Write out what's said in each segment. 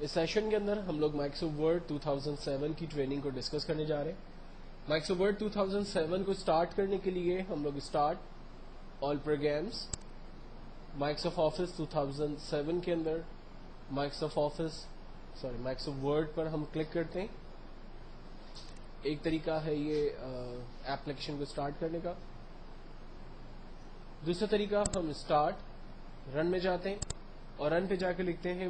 اس session کے اندر ہم لوگ مائکروسافٹ ورڈ 2007 کی ٹریننگ کو ڈسکس کرنے جا رہے ہیں. مائکروسافٹ ورڈ 2007 کو سٹارٹ کرنے کے لیے ہم لوگ start all programs Microsoft Office 2007 کے اندر مائکروسافٹ ورڈ پر ہم کلک کرتے ہیں. ایک طریقہ ہے یہ ایپلیکیشن کو سٹارٹ کرنے کا. دوسرا طریقہ ہم اسٹارٹ رن میں جاتے ہیں اور رن پہ جا کے لکھتے ہیں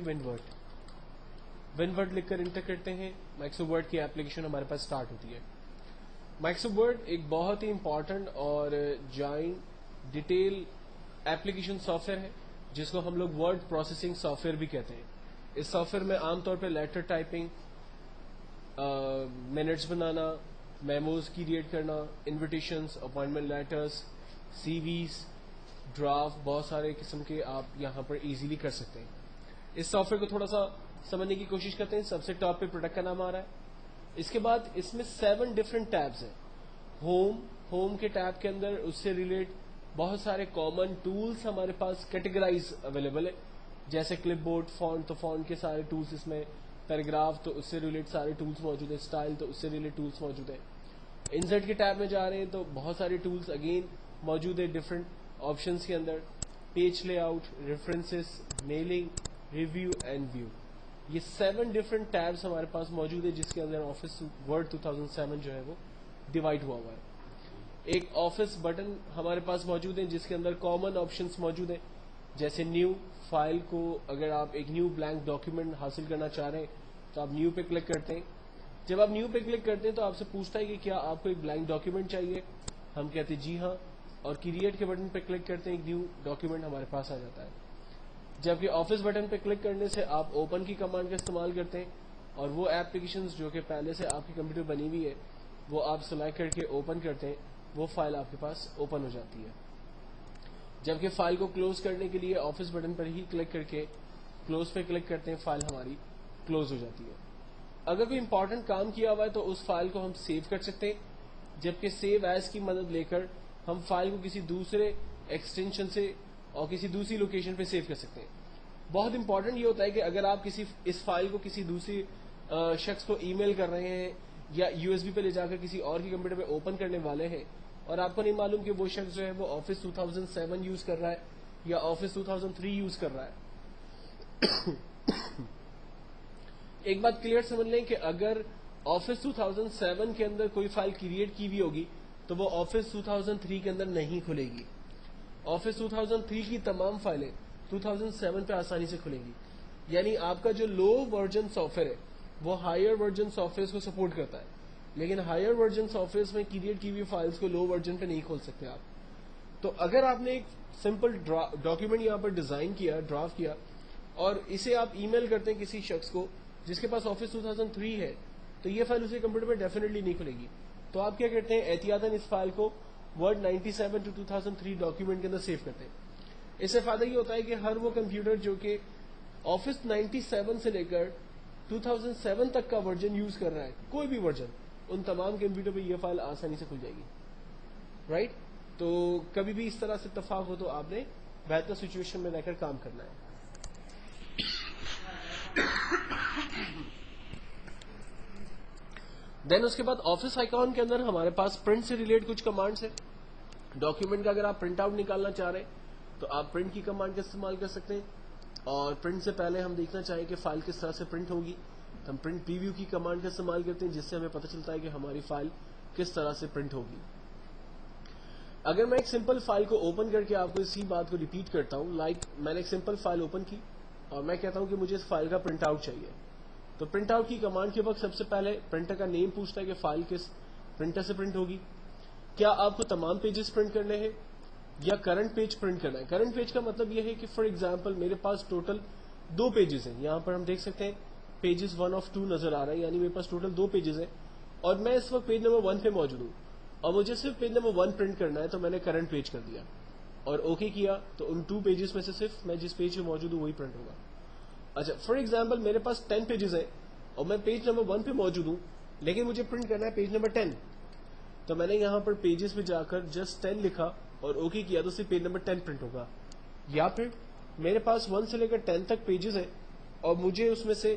ونورڈ لکھ کر انٹر کرتے ہیں. مائکروسافٹ ورڈ کی ایپلیکیشن ہمارے پاس سٹارٹ ہوتی ہے. مائکروسافٹ ورڈ ایک بہت ہی امپورٹنٹ اور joint detail application soft where ہے جس کو ہم لوگ ورڈ پروسیسنگ سافٹ ویئر بھی کہتے ہیں. اس سافٹ ویئر میں عام طور پہ لیٹر ٹائپنگ، منٹس بنانا، میموز کریٹ کرنا، انویٹیشنز، اپوائنٹمنٹ لیٹرز، سی ویز، ڈرافٹ، بہت سارے قسم کے آپ یہاں پر ایزیلی کر سکتے ہیں. اس سافٹ ویئر کو تھوڑا سا سمجھنے کی کوشش کرتے ہیں. سب سے ٹاپ پہ پروڈکٹ کا نام آ رہا ہے. اس کے بعد اس میں 7 ڈفرنٹ ٹیبز ہیں. ہوم کے ٹیب کے اندر اس سے ریلیٹ بہت سارے کامن ٹولز ہمارے پاس کیٹیگرائز اویلیبل ہے، جیسے کلپ بورڈ، فونٹ تو فونٹ کے سارے ٹولز اس میں، پیراگراف تو اس سے ریلیٹ سارے ٹولز موجود ہیں، اسٹائل تو اس سے ریلیٹ ٹولز موجود ہیں. انسرٹ کے ٹیب میں جا رہے ہیں تو بہت سارے ٹولز اگین موجود ہیں ڈفرنٹ آپشنز کے اندر. Page layout, references, mailing, review and view, یہ 7 ڈفرنٹ ٹیبز ہمارے پاس موجود ہے جس کے اندر آفس ورڈ 2007 جو ہے وہ ڈیوائڈ ہوا ہے. ایک آفس بٹن ہمارے پاس موجود ہے جس کے اندر کامن آپشنز موجود ہیں، جیسے نیو فائل کو اگر آپ ایک نیو بلینک ڈاکیومنٹ حاصل کرنا چاہ رہے ہیں تو آپ نیو پہ کلک کرتے ہیں. جب آپ نیو پہ کلک کرتے ہیں تو آپ سے پوچھتا ہے کہ کیا آپ کو ایک بلینک ڈاکیومنٹ چاہیے. ہم کہتے ہیں جی ہاں، اور کریٹ کے بٹن پہ کلک کرتے ہیں، ایک نیو ڈاکیومنٹ ہمارے پاس آ جاتا ہے. جبکہ آفس بٹن پہ کلک کرنے سے آپ اوپن کی کمانڈ کا استعمال کرتے ہیں اور وہ ایپلیکیشنز جو کہ پہلے سے آپ کے کمپیوٹر بنی ہوئی ہے وہ آپ سلیکٹ کر کے اوپن کرتے ہیں، وہ فائل آپ کے پاس اوپن ہو جاتی ہے. جبکہ فائل کو کلوز کرنے کے لیے آفس بٹن پر ہی کلک کر کے کلوز پہ کلک کرتے ہیں، فائل ہماری کلوز ہو جاتی ہے. اگر کوئی امپورٹنٹ کام کیا ہوا ہے تو اس فائل کو ہم سیو کر سکتے ہیں، جبکہ سیو ایز کی مدد لے کر ہم فائل کو کسی دوسرے ایکسٹینشن سے اور کسی دوسری لوکیشن پہ سیو کر سکتے ہیں. بہت امپورٹنٹ یہ ہوتا ہے کہ اگر آپ اس فائل کو کسی دوسری شخص کو ای میل کر رہے ہیں یا یو ایس بی پہ لے جا کر کسی اور کے کمپیوٹر پہ اوپن کرنے والے ہیں اور آپ کو نہیں معلوم کہ وہ شخص جو ہے وہ آفس 2007 یوز کر رہا ہے یا آفس 2003 یوز کر رہا ہے. ایک بات کلیئر سمجھ لیں کہ اگر آفس 2007 کے اندر کوئی فائل کریٹ کی ہوئی ہوگی تو وہ آفس 2003 کے اندر نہیں کھلے گی. آفس 2003 کی تمام فائلیں 2007 پہ آسانی سے کھلیں گی. یعنی آپ کا جو لو ورژن سافٹ ویئر ہے وہ ہائر ورژن سافٹ ویئر کو سپورٹ کرتا ہے، لیکن ہائر ورژن سافٹ ویئر میں کریٹ کی ہوئی فائلز کو لو ورژن پہ نہیں کھول سکتے آپ. تو اگر آپ نے ایک سمپل ڈاکیومنٹ یہاں پر ڈیزائن کیا، ڈرافٹ کیا، اور اسے آپ ای میل کرتے ہیں کسی شخص کو جس کے پاس آفس 2003 ہے، تو یہ فائل اسے کمپیوٹر پہ ڈیفینیٹلی نہیں کھلے گی. تو آپ کیا کرتے ہیں، احتیاطاً اس فائل کو ورڈ 97 ٹو 2003 ڈاکیومنٹ کے اندر سیو کرتے ہیں. اس سے فائدہ یہ ہوتا ہے کہ ہر وہ کمپیوٹر جو کہ آفس 97 سے لے کر 2007 تک کا ورژن یوز کر رہا ہے، کوئی بھی ورژن، ان تمام کمپیوٹر پہ یہ فائل آسانی سے کھل جائے گی. رائٹ؟ تو کبھی بھی اس طرح سے اتفاق ہو تو آپ نے بہتر سچویشن میں رہ کر کام کرنا ہے. دین اس کے بعد آفس آئیکن کے اندر ہمارے پاس پرنٹ سے ریلیٹ کچھ کمانڈس ہیں. ڈاکیومنٹ کا اگر آپ پرنٹ آؤٹ نکالنا چاہ رہے ہیں تو آپ پرنٹ کی کمانڈ کا استعمال کر سکتے ہیں، اور پرنٹ سے پہلے ہم دیکھنا چاہیں کہ فائل کس طرح سے پرنٹ ہوگی تو ہم پرنٹ پری ویو کی کمانڈ کا استعمال کرتے ہیں، جس سے ہمیں پتہ چلتا ہے کہ ہماری فائل کس طرح سے پرنٹ ہوگی. اگر میں ایک سمپل فائل کو اوپن کر کے آپ کو اسی بات کو ریپیٹ کرتا ہوں، میں نے ایک سمپل فائل اوپن کی اور میں کہتا ہوں کہ مجھے اس فائل کا پرنٹ آؤٹ چاہیے، تو پرنٹ آؤٹ کی کمانڈ کے وقت سب سے پہلے پرنٹر کا نیم پوچھتا ہے کہ فائل کس پرنٹر سے پرنٹ ہوگی. کیا آپ کو تمام پیجز پرنٹ کرنے ہیں یا کرنٹ پیج پرنٹ کرنا ہے. کرنٹ پیج کا مطلب یہ ہے کہ فار ایگزامپل میرے پاس ٹوٹل 2 پیجز ہیں، یہاں پر ہم دیکھ سکتے ہیں پیجز 1 of 2 نظر آ رہا ہے، یعنی میرے پاس ٹوٹل 2 پیجز ہیں اور میں اس وقت پیج نمبر 1 پہ موجود ہوں اور مجھے صرف پیج نمبر 1 پرنٹ کرنا ہے. تو میں نے کرنٹ پیج کر دیا اور اوکے کیا، تو ان 2 پیجز میں سے صرف میں جس پیج پہ موجود ہوں وہی پرنٹ ہوگا. اچھا، فار ایگزامپل میرے پاس 10 پیجز ہیں اور میں پیج نمبر 1 پہ موجود ہوں لیکن مجھے پرنٹ کرنا ہے پیج نمبر 10، تو میں نے یہاں پر پیجز پہ جا کر جسٹ 10 لکھا اور اوکے کیا، تو صرف پیج نمبر 10 پرنٹ ہوگا. یا پھر میرے پاس 1 سے لے کر 10 تک پیجز ہیں اور مجھے اس میں سے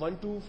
1 to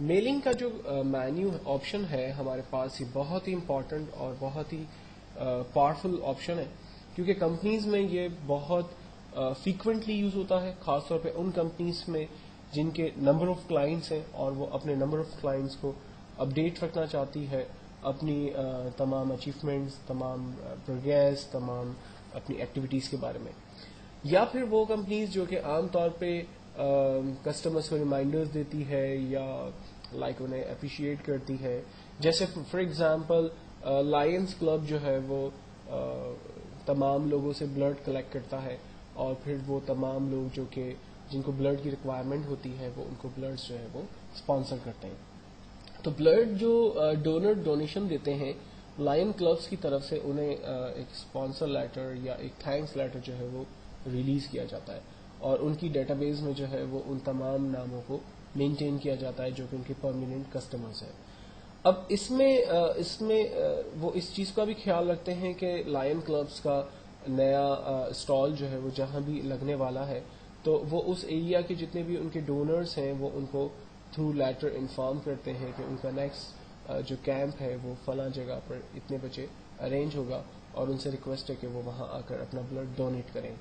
میلنگ کا جو مینیو آپشن ہے ہمارے پاس، یہ بہت ہی امپورٹنٹ اور بہت ہی پاورفل آپشن ہے، کیونکہ کمپنیز میں یہ بہت فریکوینٹلی یوز ہوتا ہے، خاص طور پہ ان کمپنیز میں جن کے نمبر آف کلائنٹس ہیں اور وہ اپنے نمبر آف کلائنٹس کو اپڈیٹ رکھنا چاہتی ہے، اپنی تمام اچیومنٹس، تمام پروگریس، تمام اپنی ایکٹیویٹیز کے بارے میں، یا پھر وہ کمپنیز جو کہ عام طور پہ کسٹمرس کو ریمائنڈرز دیتی ہے یا لائک انہیں اپریشیٹ کرتی ہے. جیسے فار ایگزامپل لائنز کلب جو ہے وہ تمام لوگوں سے بلڈ کلیکٹ کرتا ہے، اور پھر وہ تمام لوگ جو کہ جن کو بلڈ کی ریکوائرمنٹ ہوتی ہے وہ ان کو بلڈز جو ہے وہ اسپانسر کرتے ہیں. تو بلڈ جو ڈونر ڈونیشن دیتے ہیں لائن کلبس کی طرف سے، انہیں ایک اسپانسر لیٹر یا ایک تھینکس لیٹر جو ہے وہ ریلیز کیا جاتا ہے، اور ان کی ڈیٹا بیس میں جو ہے وہ ان تمام ناموں کو مینٹین کیا جاتا ہے جو کہ ان کے پرماننٹ کسٹمرز ہیں. اب اس میں وہ اس چیز کا بھی خیال رکھتے ہیں کہ لائن کلبس کا نیا اسٹال جو ہے وہ جہاں بھی لگنے والا ہے تو وہ اس ایریا کے جتنے بھی ان کے ڈونرز ہیں وہ ان کو تھرو لیٹر انفارم کرتے ہیں کہ ان کا نیکسٹ جو کیمپ ہے وہ فلاں جگہ پر اتنے بجے ارینج ہوگا، اور ان سے ریکویسٹ ہے کہ وہ وہاں آ کر اپنا بلڈ ڈونیٹ کریں.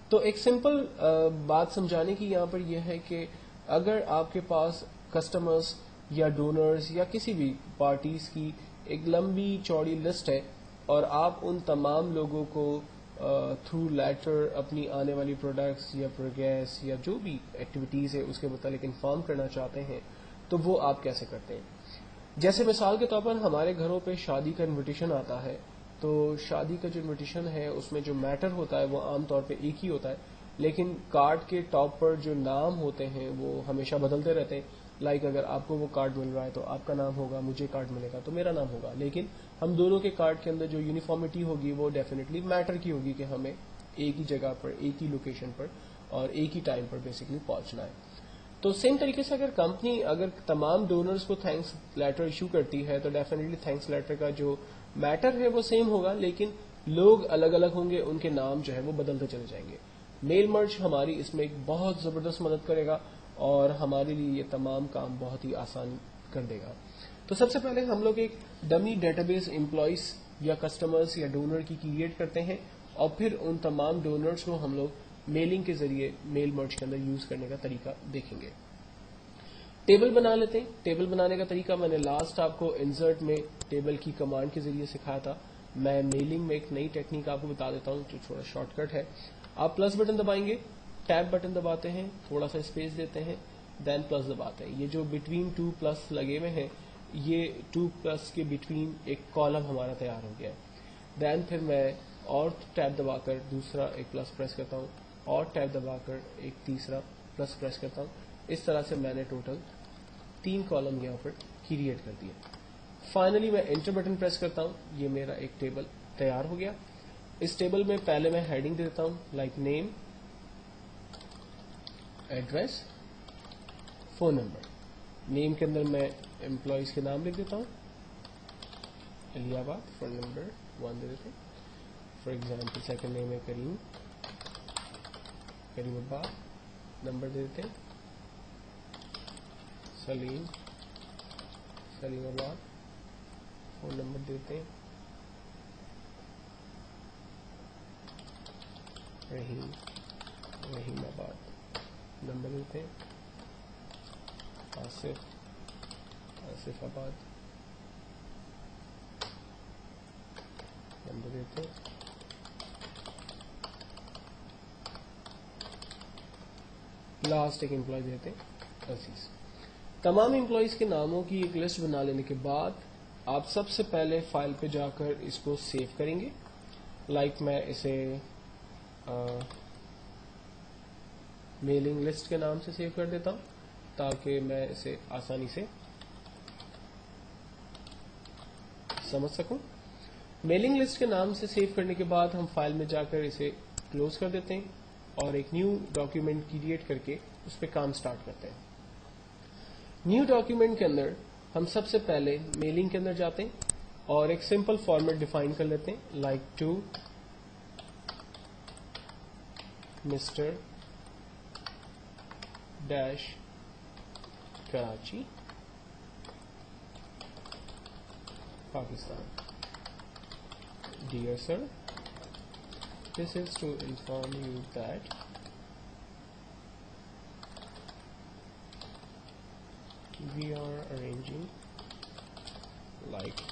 تو ایک سمپل بات سمجھانے کی یہاں پر یہ ہے کہ اگر آپ کے پاس کسٹمرز یا ڈونرز یا کسی بھی پارٹیز کی ایک لمبی چوڑی لسٹ ہے، اور آپ ان تمام لوگوں کو تھرو لیٹر اپنی آنے والی پروڈکٹس یا پروگریس یا جو بھی ایکٹیویٹیز ہے اس کے متعلق انفارم کرنا چاہتے ہیں، تو وہ آپ کیسے کرتے ہیں؟ جیسے مثال کے طور پر ہمارے گھروں پہ شادی کا انویٹیشن آتا ہے، تو شادی کا جو انویٹیشن ہے اس میں جو میٹر ہوتا ہے وہ عام طور پہ ایک ہی ہوتا ہے، لیکن کارڈ کے ٹاپ پر جو نام ہوتے ہیں وہ ہمیشہ بدلتے رہتے ہیں. لائک اگر آپ کو وہ کارڈ مل رہا ہے تو آپ کا نام ہوگا، مجھے کارڈ ملے گا تو میرا نام ہوگا، لیکن ہم دونوں کے کارڈ کے اندر جو یونیفارمٹی ہوگی وہ ڈیفینیٹلی میٹر کی ہوگی کہ ہمیں ایک ہی جگہ پر، ایک ہی لوکیشن پر اور ایک ہی ٹائم پر بیسیکلی پہنچنا ہے. تو سیم طریقے سے اگر کمپنی اگر تمام ڈونرز کو تھینکس لیٹر ایشو کرتی ہے تو ڈیفینیٹلی تھینکس لیٹر کا جو میٹر ہے وہ سیم ہوگا، لیکن لوگ الگ الگ ہوں گے، ان کے نام جو ہے وہ بدلتے چلے جائیں گے. میل مرج ہماری اس میں ایک بہت زبردست مدد کرے گا اور ہمارے لیے یہ تمام کام بہت ہی آسان کر دے گا. تو سب سے پہلے ہم لوگ ایک ڈمی ڈیٹا بیس امپلائیز یا کسٹمرز یا ڈونر کی کریٹ کرتے ہیں، اور پھر ان تمام ڈونرز کو ہم لوگ میلنگ کے ذریعے میل مرج کے اندر یوز کرنے کا طریقہ دیکھیں گے. ٹیبل بنا لیتے ہیں. ٹیبل بنانے کا طریقہ میں نے لاسٹ آپ کو انسرٹ میں ٹیبل کی کمانڈ کے ذریعے سکھایا تھا. میں میلنگ میں ایک نئی ٹیکنیک آپ کو بتا دیتا ہوں جو تھوڑا شارٹ کٹ ہے. آپ پلس بٹن دبائیں گے، ٹیب بٹن دباتے ہیں، تھوڑا سا اسپیس دیتے ہیں، دین پلس دباتے ہیں. یہ جو بٹوین 2 پلس لگے ہوئے ہیں، یہ 2 پلس کے بٹوین ایک کالم ہمارا تیار ہو گیا ہے. دین پھر میں اور ٹیب دبا کر دوسرا ایک پلس پریس کرتا ہوں، اور ٹیب دبا کر ایک تیسرا پلس پریس کرتا ہوں. اس طرح سے میں نے ٹوٹل 3 کالم یہاں پر کریٹ کر دیا. فائنلی میں انٹر بٹن پریس کرتا ہوں، یہ میرا ایک ٹیبل تیار ہو گیا. اس ٹیبل میں پہلے میں ہیڈنگ دے دیتا ہوں لائک نیم، ایڈریس، فون نمبر. نیم کے اندر میں امپلائیز کے نام لکھ دیتا ہوں، علی آباد. فون نمبر 1 دے دیتے ہیں. فار ایگزامپل سیکنڈ نیم ہے کریم، کریم آباد. نمبر دے دیتے ہیں سلیم، سلیم آباد. فون نمبر دیتے ہیں رحیم، رحیم آباد. نمبر دیتے ہیں آصف، آصف آباد. نمبر دیتے ہیں لاسٹ ایک امپلائی دیتے ہیں عزیز. تمام امپلائیز کے ناموں کی ایک لسٹ بنا لینے کے بعد آپ سب سے پہلے فائل پہ جا کر اس کو سیو کریں گے. لائک میں اسے میلنگ لسٹ کے نام سے سیو کر دیتا ہوں تاکہ میں اسے آسانی سے سمجھ سکوں. میلنگ لسٹ کے نام سے سیو کرنے کے بعد ہم فائل میں جا کر اسے کلوز کر دیتے ہیں اور ایک نیو ڈاکیومنٹ کریٹ کر کے اس پہ کام سٹارٹ کرتے ہیں. نیو ڈاکیومنٹ کے اندر ہم سب سے پہلے میلنگ کے اندر جاتے ہیں اور ایک سمپل فارمیٹ ڈیفائن کر لیتے ہیں like to mister dash Karachi Pakistan. Dear sir, this is to inform you that we are arranging, like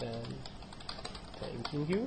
then thanking you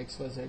XYZ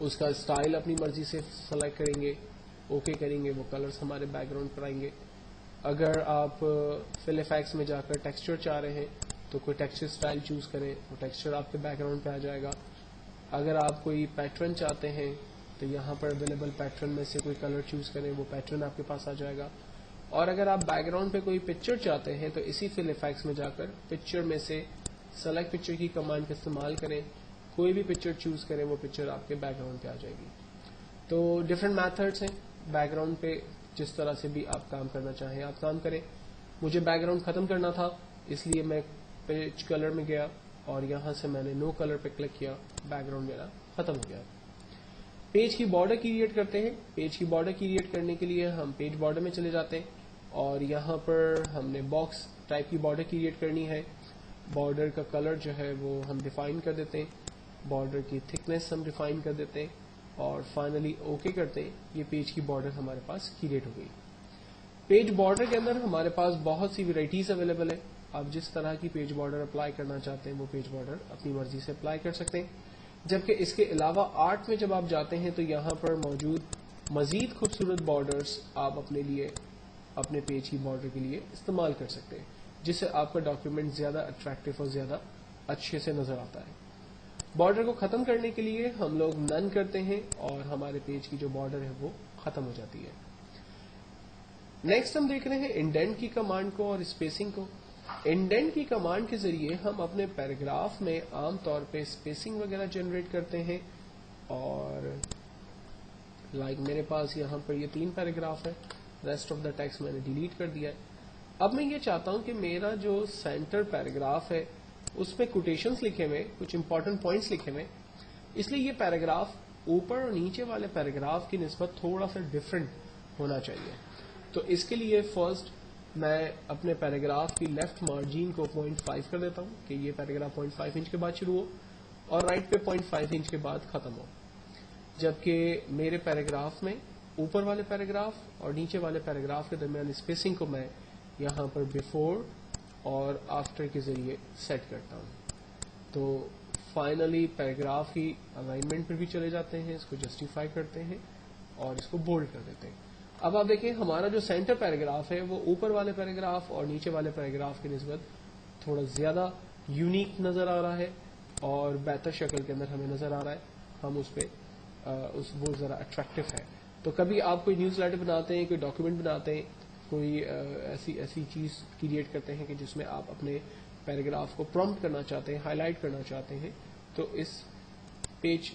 اس کا اسٹائل اپنی مرضی سے سلیکٹ کریں گے, اوکے کریں گے, وہ کلرز ہمارے بیک گراؤنڈ پر آئیں گے. اگر آپ فل افیکٹس میں جا کر ٹیکسچر چاہ رہے ہیں تو کوئی ٹیکسچر اسٹائل چوز کریں, وہ ٹیکسچر آپ کے بیک گراؤنڈ پہ آ جائے گا. اگر آپ کوئی پیٹرن چاہتے ہیں تو یہاں پر اویلیبل پیٹرن میں سے کوئی کلر چوز کریں, وہ پیٹرن آپ کے پاس آ جائے گا. اور اگر آپ بیک گراؤنڈ پہ کوئی پکچر چاہتے ہیں تو اسی فل افیکٹس میں جا کر پکچر میں سے سلیکٹ پکچر کی کمانڈ کا استعمال کریں, کوئی بھی پکچر چوز کریں, وہ پکچر آپ کے بیک گراؤنڈ پہ آ جائے گی. تو ڈفرینٹ میتھڈس ہیں, بیک گراؤنڈ پہ جس طرح سے بھی آپ کام کرنا چاہیں آپ کام کریں. مجھے بیک گراؤنڈ ختم کرنا تھا, اس لیے میں پیج کلر میں گیا اور یہاں سے میں نے نو کلر پہ کلک کیا, بیک گراؤنڈ میرا ختم ہو گیا. پیج کی بارڈر کریٹ کرتے ہیں. پیج کی بارڈر کریٹ کرنے کے لیے ہم پیج بارڈر میں چلے جاتے ہیں اور یہاں پر ہم نے باکس ٹائپ کی بارڈر کریٹ کرنی ہے. بارڈر کا کلر جو ہے وہ ہم ڈیفائن کر دیتے ہیں, بارڈر کی تھکنیس ہم ڈیفائن کر دیتے ہیں اور فائنلی اوکے کرتے ہیں. یہ پیج کی بارڈر ہمارے پاس کریٹ ہو گئی. پیج بارڈر کے اندر ہمارے پاس بہت سی ویرائٹیز اویلیبل ہے. آپ جس طرح کی پیج بارڈر اپلائی کرنا چاہتے ہیں وہ پیج بارڈر اپنی مرضی سے اپلائی کر سکتے ہیں. جبکہ اس کے علاوہ آرٹ میں جب آپ جاتے ہیں تو یہاں پر موجود مزید خوبصورت بارڈرز آپ اپنے لیے اپنے پیج کی بارڈر کے لیے استعمال کر سکتے ہیں, جس سے آپ کا ڈاکیومنٹ زیادہ اٹریکٹیو اور زیادہ اچھے سے نظر آتا ہے. بارڈر کو ختم کرنے کے لیے ہم لوگ نن کرتے ہیں اور ہمارے پیج کی جو بارڈر ہے وہ ختم ہو جاتی ہے. نیکسٹ ہم دیکھ رہے ہیں انڈینٹ کی کمانڈ کو اور اسپیسنگ کو. انڈینٹ کی کمانڈ کے ذریعے ہم اپنے پیراگراف میں عام طور پہ اسپیسنگ وغیرہ جنریٹ کرتے ہیں. اور میرے پاس یہاں پر یہ 3 پیراگراف ہے, ریسٹ آف دا ٹیکسٹ میں نے ڈیلیٹ کر دیا ہے. اب میں یہ چاہتا ہوں کہ میرا جو سینٹر پیراگراف ہے اس میں کوٹیشنز لکھے ہوئے, کچھ امپورٹنٹ پوائنٹس لکھے ہوئے, اس لیے یہ پیراگراف اوپر اور نیچے والے پیراگراف کی نسبت تھوڑا سا ڈفرنٹ ہونا چاہیے. تو اس کے لیے فرسٹ میں اپنے پیراگراف کی لیفٹ مارجن کو 0.5 کر دیتا ہوں کہ یہ پیراگراف 0.5 انچ کے بعد شروع ہو اور رائٹ پہ 0.5 انچ کے بعد ختم ہو. جبکہ میرے پیراگراف میں اوپر والے پیراگراف اور نیچے والے پیراگراف کے درمیان اسپیسنگ کو میں یہاں پر بیفور اور آفٹر کے ذریعے سیٹ کرتا ہوں. تو فائنلی پیراگراف کی الائنمنٹ پر بھی چلے جاتے ہیں, اس کو جسٹیفائی کرتے ہیں اور اس کو بولڈ کر دیتے ہیں. اب آپ دیکھیں ہمارا جو سینٹر پیراگراف ہے وہ اوپر والے پیراگراف اور نیچے والے پیراگراف کی نسبت تھوڑا زیادہ یونیک نظر آ رہا ہے اور بہتر شکل کے اندر ہمیں نظر آ رہا ہے. ہم اس پہ وہ ذرا اٹریکٹیو ہے. تو کبھی آپ کوئی نیوز لیٹر بناتے ہیں, کوئی ڈاکیومنٹ بناتے ہیں, کوئی ایسی چیز کریٹ کرتے ہیں کہ جس میں آپ اپنے پیراگراف کو پرومپٹ کرنا چاہتے ہیں, ہائی لائٹ کرنا چاہتے ہیں, تو اس پیج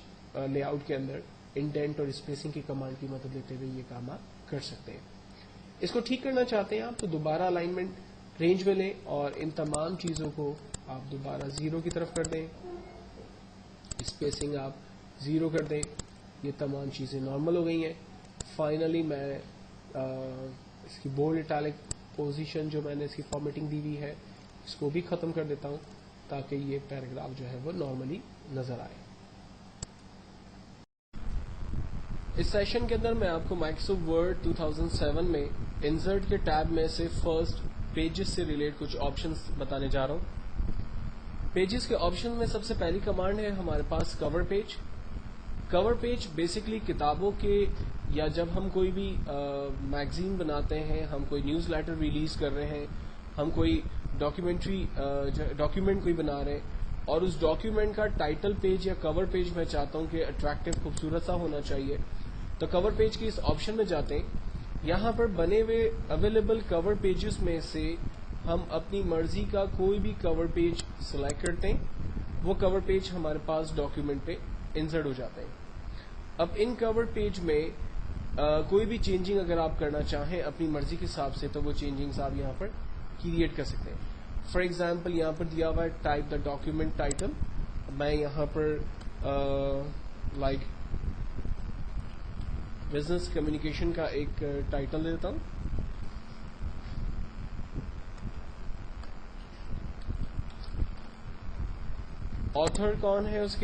لے آؤٹ کے اندر انڈینٹ اور اسپیسنگ کی کمانڈ کی مدد لیتے ہوئے یہ کام آپ کر سکتے ہیں. اس کو ٹھیک کرنا چاہتے ہیں آپ تو دوبارہ الائنمنٹ رینج میں لیں اور ان تمام چیزوں کو آپ دوبارہ 0 کی طرف کر دیں, اسپیسنگ آپ 0 کر دیں. یہ تمام چیزیں نارمل ہو گئی ہیں. فائنلی میں اس کی بولڈ اٹیلک پوزیشن جو میں نے اس کی فارمیٹنگ دی ہوئی ہے اس کو بھی ختم کر دیتا ہوں تاکہ یہ پیراگراف جو ہے وہ نارملی نظر آئے. اس سیشن کے اندر میں آپ کو مائکروسافٹ ورڈ 2007 میں انسرٹ کے ٹیب میں سے فرسٹ پیجز سے ریلیٹ کچھ آپشنز بتانے جا رہا ہوں. پیجز کے آپشن میں سب سے پہلی کمانڈ ہے ہمارے پاس کور پیج. کور پیج بیسکلی کتابوں کے یا جب ہم کوئی بھی میگزین بناتے ہیں, ہم کوئی نیوز لیٹر ریلیز کر رہے ہیں, ہم کوئی ڈاکیومنٹ کوئی بنا رہے ہیں اور اس ڈاکیومنٹ کا ٹائٹل پیج یا کور پیج میں چاہتا ہوں کہ اٹریکٹیو خوبصورت سا ہونا چاہیے, تو کور پیج کی اس آپشن میں جاتے ہیں. یہاں پر بنے ہوئے اویلیبل کور پیجز میں سے ہم اپنی مرضی کا کوئی بھی کور پیج سلیکٹ کرتے ہیں. وہ کور پیج ہمارے پاس ڈاکیومنٹ پہ انسرٹ ہو جاتے ہیں. اب ان کور پیج میں کوئی بھی چینجنگ اگر آپ کرنا چاہیں اپنی مرضی کے حساب سے تو وہ چینجنگز آپ یہاں پر کریٹ کر سکتے ہیں. فار ایگزامپل یہاں پر دیا ہوا ہے ٹائپ دا ڈاکیومنٹ ٹائٹل. میں یہاں پر بزنس کمیونیکیشن کا ایک ٹائٹل دیتا ہوں. آتھر کون ہے اس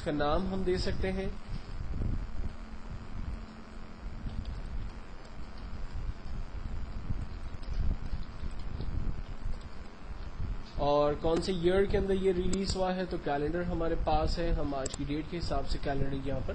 کا نام ہم دے سکتے ہیں. اور کون سے ایئر کے اندر یہ ریلیز ہوا ہے, تو کیلنڈر ہمارے پاس ہے, ہم آج کی ڈیٹ کے حساب سے کیلنڈر یہاں پر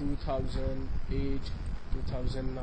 2008-2009,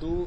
2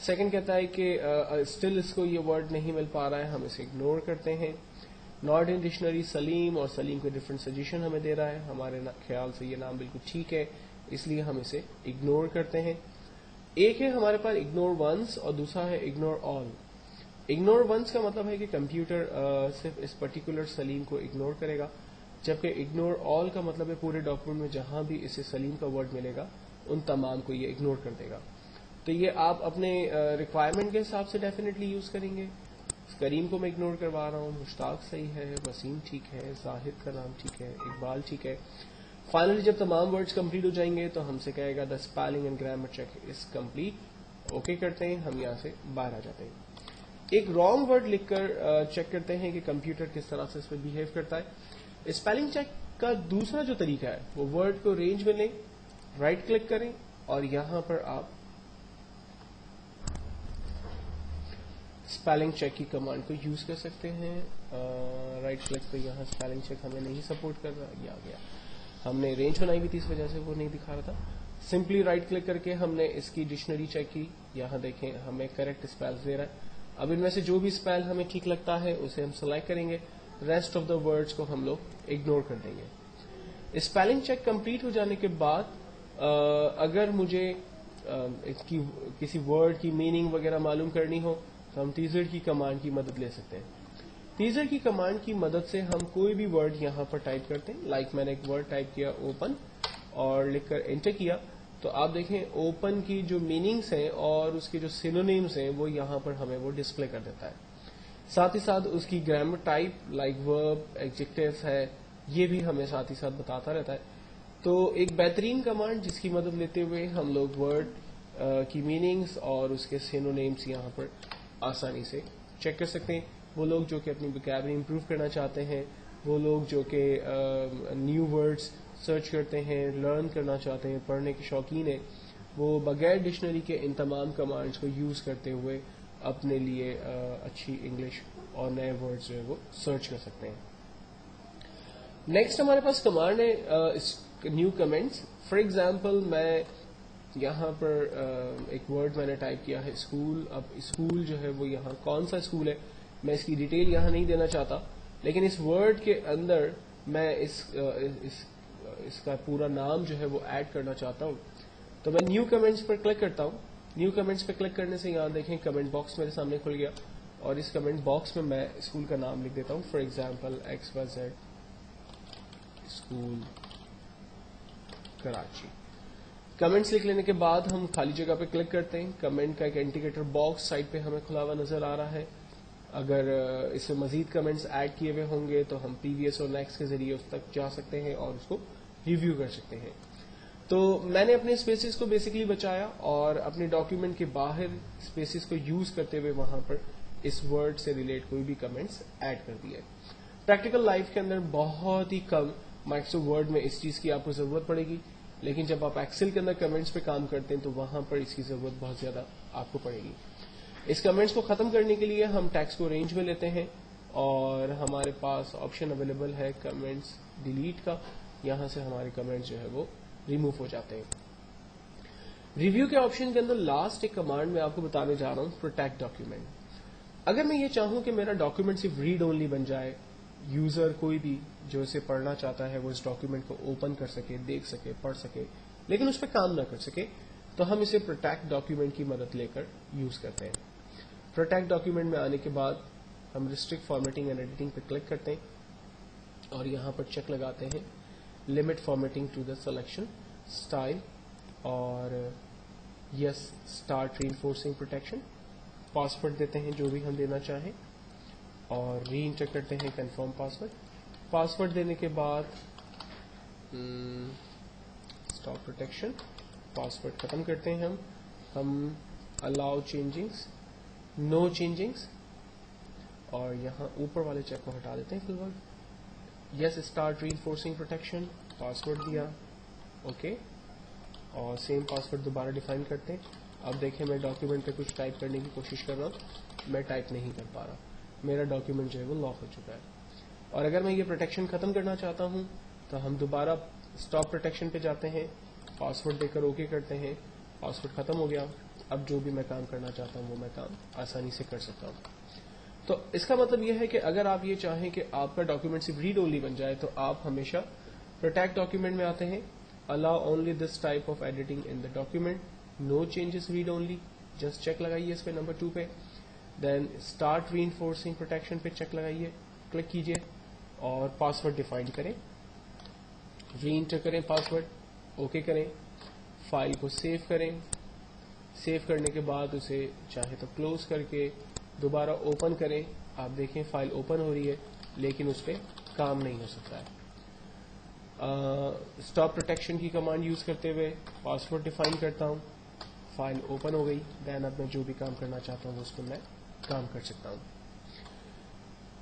سیکنڈ کہتا ہے کہ اسٹل اس کو یہ ورڈ نہیں مل پا رہا ہے, ہم اسے اگنور کرتے ہیں. ناٹ ان ڈکشنری سلیم, اور سلیم کو ڈفرینٹ سجیشن ہمیں دے رہا ہے, ہمارے خیال سے یہ نام بالکل ٹھیک ہے اس لیے ہم اسے اگنور کرتے ہیں. ایک ہے ہمارے پاس اگنور ونس اور دوسرا ہے اگنور آل. اگنور ونس کا مطلب ہے کہ کمپیوٹر صرف اس پرٹیکولر سلیم کو اگنور کرے گا, جبکہ اگنور آل کا مطلب ہے پورے ڈاکومنٹ میں جہاں بھی اسے سلیم کا ورڈ ملے گا ان تمام کو یہ اگنور کر دے گا. تو یہ آپ اپنے ریکوائرمنٹ کے حساب سے ڈیفینیٹلی یوز کریں گے. کریم کو میں اگنور کروا رہا ہوں, مشتاق صحیح ہے, وسیم ٹھیک ہے, زاہد کا نام ٹھیک ہے, اقبال ٹھیک ہے. فائنلی جب تمام ورڈز کمپلیٹ ہو جائیں گے تو ہم سے کہے گا the spelling and grammar check is complete. Okay کرتے ہیں, ہم یہاں سے باہر آ جاتے ہیں. ایک رانگ ورڈ لکھ کر چیک کرتے ہیں کہ کمپیوٹر کس طرح سے اس پہ بہیو کرتا ہے. اسپیلنگ چیک کا دوسرا جو طریقہ ہے وہ ورڈ کو رینج میں لیں, رائٹ کلک کریں اور یہاں پر آپ اسپیلنگ چیک کی کمانڈ کو یوز کر سکتے ہیں. رائٹ کلک پہ یہاں اسپیلنگ چیک ہمیں نہیں سپورٹ کر رہا, یہ آ گیا. ہم نے رینج بنائی ہوئی تھی اس وجہ سے وہ نہیں دکھا رہا تھا. سمپلی رائٹ کلک کر کے ہم نے اس کی ڈکشنری چیک کی, یہاں دیکھیں ہمیں کریکٹ اسپیل دے رہا ہے. اب ان میں سے جو بھی اسپیل ہمیں ٹھیک لگتا ہے اسے ہم سلیکٹ کریں گے, ریسٹ آف دا ورڈز کو ہم لوگ اگنور کر دیں گے. اسپیلنگ چیک کمپلیٹ ہو جانے کے بعد اگر مجھے کسی ورڈ کی میننگ وغیرہ معلوم کرنی ہو تو ہم تیزر کی کمانڈ کی مدد لے سکتے ہیں. تیزر کی کمانڈ کی مدد سے ہم کوئی بھی ورڈ یہاں پر ٹائپ کرتے ہیں. لائک میں نے ایک ورڈ ٹائپ کیا اوپن اور لکھ کر انٹر کیا, تو آپ دیکھیں اوپن کی جو میننگس ہیں اور اس کے جو سینونیمز ہیں وہ یہاں پر ہمیں وہ ڈسپلے کر دیتا ہے. ساتھ ہی ساتھ اس کی گرامر ٹائپ لائک ورب, ایڈجیکٹیوز ہے, یہ بھی ہمیں ساتھ ہی ساتھ بتاتا رہتا ہے. تو ایک بہترین کمانڈ جس کی مدد لیتے ہوئے ہم لوگ ورڈ کی میننگز اور اس کے سینونیمز یہاں پر آسانی سے چیک کر سکتے ہیں. وہ لوگ جو کہ اپنی وکیبلری امپروو کرنا چاہتے ہیں, وہ لوگ جو کہ نیو ورڈز سرچ کرتے ہیں, لرن کرنا چاہتے ہیں, پڑھنے کے شوقین ہیں, وہ بغیر ڈکشنری کے ان تمام کمانڈز کو یوز کرتے ہوئے اپنے لیے اچھی انگلش اور نئے ورڈز جو ہے وہ سرچ کر سکتے ہیں. نیکسٹ ہمارے پاس کمانڈ ہے نیو کمنٹس. فار ایگزامپل میں یہاں پر ایک ورڈ میں نے ٹائپ کیا ہے اسکول. اب اسکول جو ہے وہ یہاں کون سا اسکول ہے میں اس کی ڈیٹیل یہاں نہیں دینا چاہتا, لیکن اس ورڈ کے اندر میں اس کا پورا نام جو ہے وہ ایڈ کرنا چاہتا ہوں. تو میں نیو کمنٹس پر کلک کرتا ہوں. نیو کمنٹس پہ کلک کرنے سے یہاں دیکھیں کمنٹ باکس میرے سامنے کھل گیا, اور اس کمنٹ باکس میں اسکول کا نام لکھ دیتا ہوں. For example XYZ school Karachi. Comments لکھ لینے کے بعد ہم خالی جگہ پہ کلک کرتے ہیں. کمنٹ کا ایک انڈیکیٹر باکس سائڈ پہ ہمیں کھلا ہوا نظر آ رہا ہے. اگر اس میں مزید کمنٹس ایڈ کیے ہوئے ہوں گے تو ہم پریویس اور نیکسٹ کے ذریعے اس تک جا سکتے ہیں اور اس کو ریویو کر سکتے ہیں. تو میں نے اپنے اسپیسیز کو بیسکلی بچایا اور اپنے ڈاکیومنٹ کے باہر اسپیسیز کو یوز کرتے ہوئے وہاں پر اس ورڈ سے ریلیٹ کوئی بھی کمنٹس ایڈ کر دیے. پریکٹیکل لائف کے اندر بہت ہی کم مائکروسافٹ ورڈ میں اس چیز کی آپ کو ضرورت پڑے گی, لیکن جب آپ ایکسل کے اندر کمنٹس پہ کام کرتے ہیں تو وہاں پر اس کی ضرورت بہت زیادہ آپ کو پڑے گی. اس کمنٹس کو ختم کرنے کے لیے ہم ٹیکسٹ کو رینج میں لیتے ہیں اور ہمارے پاس آپشن اویلیبل ہے کمنٹس ڈیلیٹ کا. یہاں سے ہمارے کمنٹس جو ہے وہ ریموو ہو جاتے ہیں. ریویو کے آپشن کے اندر لاسٹ ایک کمانڈ میں آپ کو بتانے جا رہا ہوں, پروٹیکٹ ڈاکیومنٹ. اگر میں یہ چاہوں کہ میرا ڈاکیومنٹ صرف ریڈ اونلی بن جائے, یوزر کوئی بھی جو اسے پڑھنا چاہتا ہے وہ اس ڈاکیومنٹ کو اوپن کر سکے, دیکھ سکے, پڑھ سکے, لیکن اس پہ کام نہ کر سکے, تو ہم اسے پروٹیکٹ ڈاکیومنٹ کی مدد لے کر یوز کرتے ہیں. پروٹیکٹ ڈاکیومنٹ میں آنے کے بعد ہم ریسٹرکٹ فارمیٹنگ اینڈ ایڈیٹنگ پہ کلک کرتے ہیں اور یہاں پر چیک لگاتے ہیں limit formatting to the selection style اور yes start reinforcing protection. Password دیتے ہیں جو بھی ہم دینا چاہیں اور ری انٹر کرتے ہیں کنفرم پاسورڈ. پاسورڈ دینے کے بعد اسٹاپ پروٹیکشن, پاسورڈ ختم کرتے ہیں ہم الاؤ چینجنگس, نو چینجنگس, اور یہاں اوپر والے چیک کو ہٹا دیتے ہیں فی الوقت. یس start reinforcing protection, password دیا, اوکے, اور سیم پاسورڈ دوبارہ ڈیفائن کرتے ہیں. اب دیکھیں میں ڈاکیومنٹ پہ کچھ ٹائپ کرنے کی کوشش کر رہا ہوں, میں ٹائپ نہیں کر پا رہا, میرا ڈاکیومنٹ جو ہے وہ لاک ہو چکا ہے. اور اگر میں یہ پروٹیکشن ختم کرنا چاہتا ہوں تو ہم دوبارہ اسٹاپ پروٹیکشن پہ جاتے ہیں, پاسورڈ دے کر اوکے کرتے ہیں, پاسورڈ ختم ہو گیا, اب جو بھی میں کام کرنا چاہتا ہوں وہ میں کام آسانی سے کر سکتا ہوں. تو اس کا مطلب یہ ہے کہ اگر آپ یہ چاہیں کہ آپ کا ڈاکیومنٹ صرف ریڈ اونلی بن جائے تو آپ ہمیشہ پروٹیکٹ ڈاکیومنٹ میں آتے ہیں, allow only this type of editing in the document, no changes read only, just check لگائیے اس پہ نمبر 2 پہ. Then start reinforcing protection پہ چیک لگائیے, کلک کیجیے اور پاسورڈ ڈیفائن کریں, ری انٹر کریں پاسورڈ, اوکے کریں, فائل کو سیو کریں. سیو کرنے کے بعد اسے چاہے تو کلوز کر کے دوبارہ اوپن کریں. آپ دیکھیں فائل اوپن ہو رہی ہے لیکن اس پہ کام نہیں ہو سکتا ہے. اسٹاپ پروٹیکشن کی کمانڈ یوز کرتے ہوئے پاسورڈ ڈیفائن کرتا ہوں, فائل اوپن ہو گئی. دین اب میں جو بھی کام کرنا چاہتا ہوں اس پہ میں کام کر سکتا ہوں.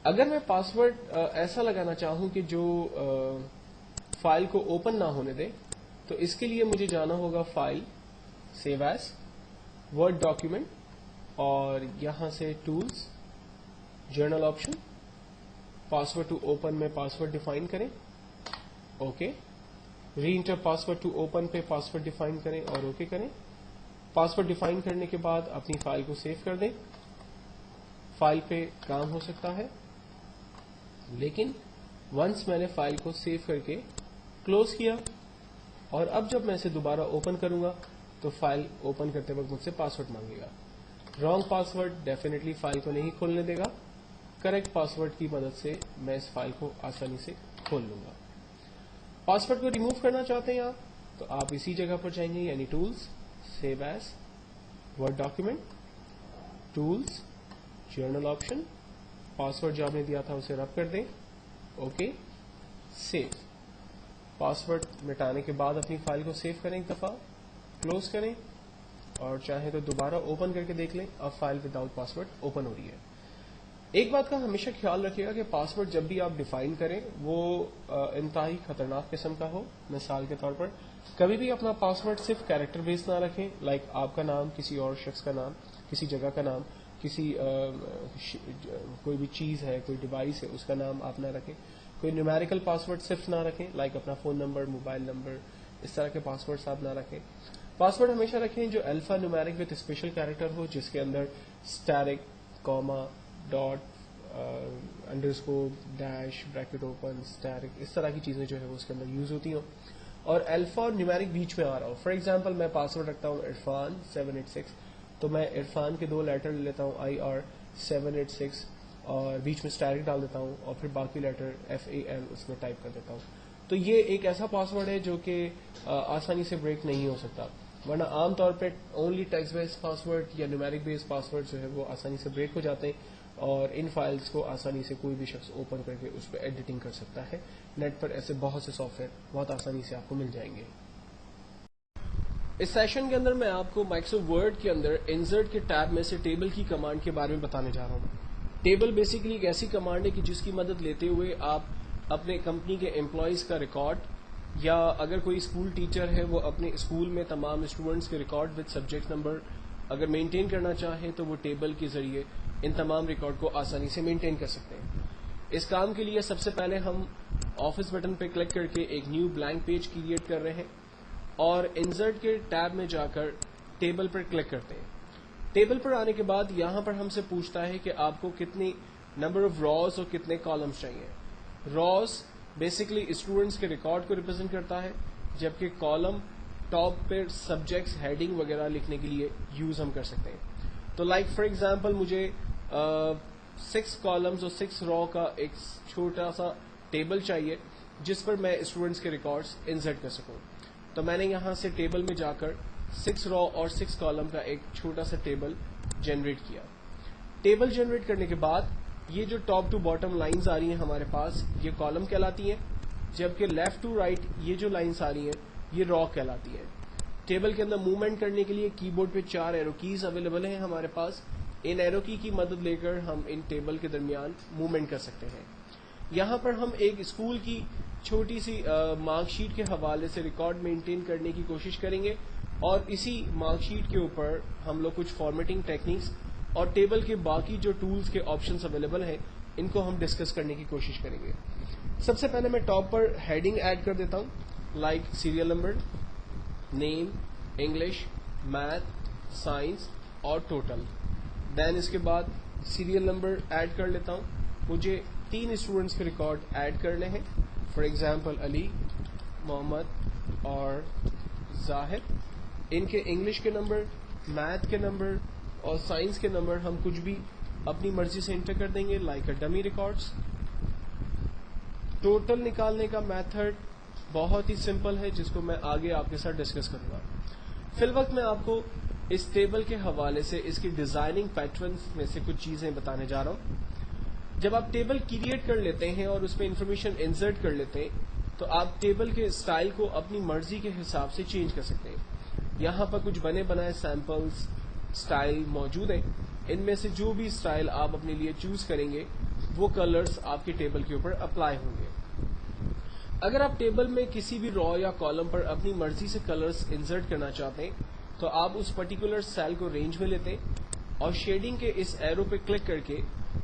اگر میں پاسورڈ ایسا لگانا چاہوں کہ جو فائل کو اوپن نہ ہونے دے تو اس کے لیے مجھے جانا ہوگا file, save as, Word document, اور یہاں سے tools, general option, password to open میں پاسورڈ ڈیفائن کریں, okay. Reenter password to open پہ پاسورڈ ڈیفائن کریں اور اوکے کریں. پاسورڈ ڈیفائن کرنے کے بعد اپنی فائل کو سیو کر دیں. فائل پہ کام ہو سکتا ہے لیکن ونس میں نے فائل کو سیو کر کے کلوز کیا اور اب جب میں اسے دوبارہ اوپن کروں گا تو فائل اوپن کرتے وقت مجھ سے پاسورڈ مانگے گا. رانگ پاسورڈ ڈیفینیٹلی فائل کو نہیں کھولنے دے گا. کریکٹ پاسورڈ کی مدد سے میں اس فائل کو آسانی سے کھول لوں گا. پاسورڈ کو ریموو کرنا چاہتے ہیں آپ تو آپ اسی جگہ پر جائیں گے, یعنی tools, save as, Word document, tools, general option, password جو آپ نے دیا تھا اسے رب کر دیں, اوکے, سیو. پاسورڈ مٹانے کے بعد اپنی فائل کو سیو کریں, ایک دفعہ کلوز کریں اور چاہیں تو دوبارہ اوپن کر کے دیکھ لیں. اب فائل وداؤٹ پاسورڈ اوپن ہو رہی ہے. ایک بات کا ہمیشہ خیال رکھیے گا کہ پاسورڈ جب بھی آپ ڈیفائن کریں وہ انتہائی خطرناک قسم کا ہو. مثال کے طور پر کبھی بھی اپنا پاسورڈ صرف کیریکٹر بیس نہ رکھیں, لائک آپ کا نام, کسی اور شخص کا نام, کسی جگہ کا نام, کسی کوئی بھی چیز ہے, کوئی ڈیوائس ہے, اس کا نام آپ نہ رکھیں. کوئی نیومیریکل پاسورڈ صرف نہ رکھیں, لائک اپنا فون نمبر, موبائل نمبر, اس طرح کے پاسورڈ آپ نہ رکھیں. پاسورڈ ہمیشہ رکھیں جو alphanumeric with special character ہو, جس کے اندر asterisk, comma, dot, underscore, dash, bracket open, asterisk, اس طرح کی چیزیں جو ہے وہ اس کے اندر یوز ہوتی ہوں اور الفا اور نیومیرک بیچ میں آ رہا ہو. فار ایگزامپل میں پاسورڈ رکھتا ہوں عرفان 786, تو میں عرفان کے 2 لیٹر لے لیتا ہوں IR 786 اور بیچ میں اسٹیرک ڈال دیتا ہوں اور پھر باقی لیٹر FAL اس میں ٹائپ کر دیتا ہوں. تو یہ ایک ایسا پاسورڈ ہے جو کہ آسانی سے بریک نہیں ہو سکتا, ورنہ عام طور پہ اونلی ٹیکسٹ بیس پاسورڈ یا نیومیرک بیس پاسورڈ جو ہے وہ آسانی سے بریک ہو جاتے ہیں اور ان فائلز کو آسانی سے کوئی بھی شخص اوپن کر کے اس پہ ایڈیٹنگ کر سکتا ہے. نیٹ پر ایسے بہت سے سافٹ ویئر بہت آسانی سے آپ کو مل جائیں گے. اس سیشن کے اندر میں آپ کو مائکروسافٹ ورڈ کے اندر انسرٹ کے ٹیب میں سے ٹیبل کی کمانڈ کے بارے میں بتانے جا رہا ہوں. ٹیبل بیسیکلی ایک ایسی کمانڈ ہے کہ جس کی مدد لیتے ہوئے آپ اپنے کمپنی کے امپلائیز کا ریکارڈ, یا اگر کوئی اسکول ٹیچر ہے وہ اپنے اسکول میں تمام اسٹوڈنٹس کے ریکارڈ وتھ سبجیکٹ نمبر اگر مینٹین کرنا چاہے تو وہ ٹیبل کے ذریعے ان تمام ریکارڈ کو آسانی سے مینٹین کر سکتے ہیں. اس کام کے لیے سب سے پہلے ہم آفس بٹن پہ کلک کر کے ایک نیو بلینک پیج کریٹ کر رہے ہیں اور انسرٹ کے ٹیب میں جا کر ٹیبل پر کلک کرتے ہیں. ٹیبل پر آنے کے بعد یہاں پر ہم سے پوچھتا ہے کہ آپ کو کتنی نمبر آف راز اور کتنے کالمز چاہیے. راز بیسکلی اسٹوڈنٹس کے ریکارڈ کو ریپرزینٹ کرتا ہے, جبکہ کالم ٹاپ پہ سبجیکٹس, ہیڈنگ وغیرہ لکھنے کے لیے یوز ہم کر سکتے ہیں. تو لائک فار ایگزامپل مجھے 6 کالمز اور 6 را کا ایک چھوٹا سا ٹیبل چاہیے جس پر میں اسٹوڈنٹس کے ریکارڈس انسرٹ کر سکوں. تو میں نے یہاں سے ٹیبل میں جا کر 6 را اور 6 کالم کا ایک چھوٹا سا ٹیبل جنریٹ کیا. ٹیبل جنریٹ کرنے کے بعد یہ جو ٹاپ ٹو باٹم لائنز آ رہی ہیں ہمارے پاس یہ کالم کہلاتی ہیں, جبکہ لیفٹ ٹو رائٹ یہ جو لائنز آ رہی ہیں یہ را کہلاتی ہیں. ٹیبل کے اندر موومنٹ کرنے کے لیے کی بورڈ پہ 4 ایرو کیز اویلیبل ہیں ہمارے پاس. ان ایرو کی مدد لے کر ہم ان ٹیبل کے درمیان موومنٹ کر سکتے ہیں. یہاں پر ہم ایک اسکول کی چھوٹی سی مارک شیٹ کے حوالے سے ریکارڈ مینٹین کرنے کی کوشش کریں گے اور اسی مارک شیٹ کے اوپر ہم لوگ کچھ فارمیٹنگ ٹیکنیکس اور ٹیبل کے باقی جو ٹولز کے آپشنز اویلیبل ہیں ان کو ہم ڈسکس کرنے کی کوشش کریں گے. سب سے پہلے میں ٹاپ پر ہیڈنگ ایڈ کر دیتا ہوں, لائک سیریل نمبر, نیم, انگلش, میتھ, سائنس اور ٹوٹل. دین اس کے بعد سیریل نمبر ایڈ کر لیتا ہوں. مجھے 3 اسٹوڈنٹس کے ریکارڈ ایڈ کرنے ہیں. فار ایگزامپل علی, محمد اور زاہد. ان کے انگلش کے نمبر, میتھ کے نمبر اور سائنس کے نمبر ہم کچھ بھی اپنی مرضی سے انٹر کر دیں گے, like a dummy records. Total نکالنے کا میتھڈ بہت ہی سمپل ہے, جس کو میں آگے آپ کے ساتھ ڈسکس کروں گا. فی الوقت میں آپ کو اس ٹیبل کے حوالے سے اس کی ڈیزائننگ پیٹرنز میں سے کچھ چیزیں بتانے جا رہا ہوں. جب آپ ٹیبل کریٹ کر لیتے ہیں اور اس پہ انفارمیشن انسرٹ کر لیتے ہیں تو آپ ٹیبل کے اسٹائل کو اپنی مرضی کے حساب سے چینج کر سکتے ہیں. یہاں پر کچھ بنے بنائے سیمپلز اسٹائل موجود ہیں. ان میں سے جو بھی اسٹائل آپ اپنے لیے چوز کریں گے وہ کلرز آپ کے ٹیبل کے اوپر اپلائی ہوں گے. اگر آپ ٹیبل میں کسی بھی رو یا کالم پر اپنی مرضی سے کلرز انسرٹ کرنا چاہتے ہیں تو آپ اس پرٹیکولر سیل کو رینج میں لیتے ہیں اور شیڈنگ کے اس ایرو پہ کلک کر کے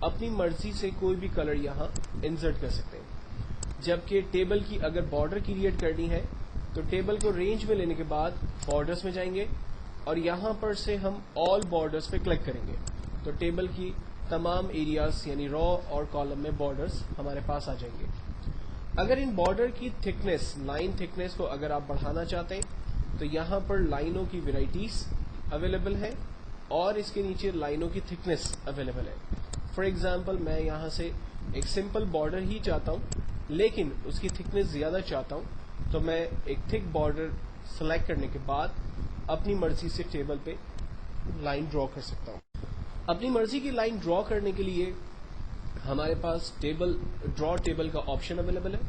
اپنی مرضی سے کوئی بھی کلر یہاں انسرٹ کر سکتے ہیں. جبکہ ٹیبل کی اگر بارڈر کریٹ کرنی ہے تو ٹیبل کو رینج میں لینے کے بعد بارڈرز میں جائیں گے اور یہاں پر سے ہم آل بارڈرز پہ کلک کریں گے تو ٹیبل کی تمام ایریاز یعنی رو اور کالم میں بارڈرز ہمارے پاس آ جائیں گے. اگر ان بارڈر کی تھکنیس, لائن تھکنیس کو اگر آپ بڑھانا چاہتے ہیں تو یہاں پر لائنوں کی ویرائٹیز اویلیبل ہے اور اس کے نیچے لائنوں کی تھکنیس اویلیبل ہے. فار ایگزامپل میں یہاں سے ایک سمپل بارڈر ہی چاہتا ہوں لیکن اس کی تھکنیس زیادہ چاہتا ہوں تو میں ایک تھک بارڈر سلیکٹ کرنے کے بعد اپنی مرضی سے ٹیبل پہ لائن ڈرا کر سکتا ہوں. اپنی مرضی کی لائن ڈرا کرنے کے لیے ہمارے پاس ڈرا ٹیبل کا آپشن اویلیبل ہے.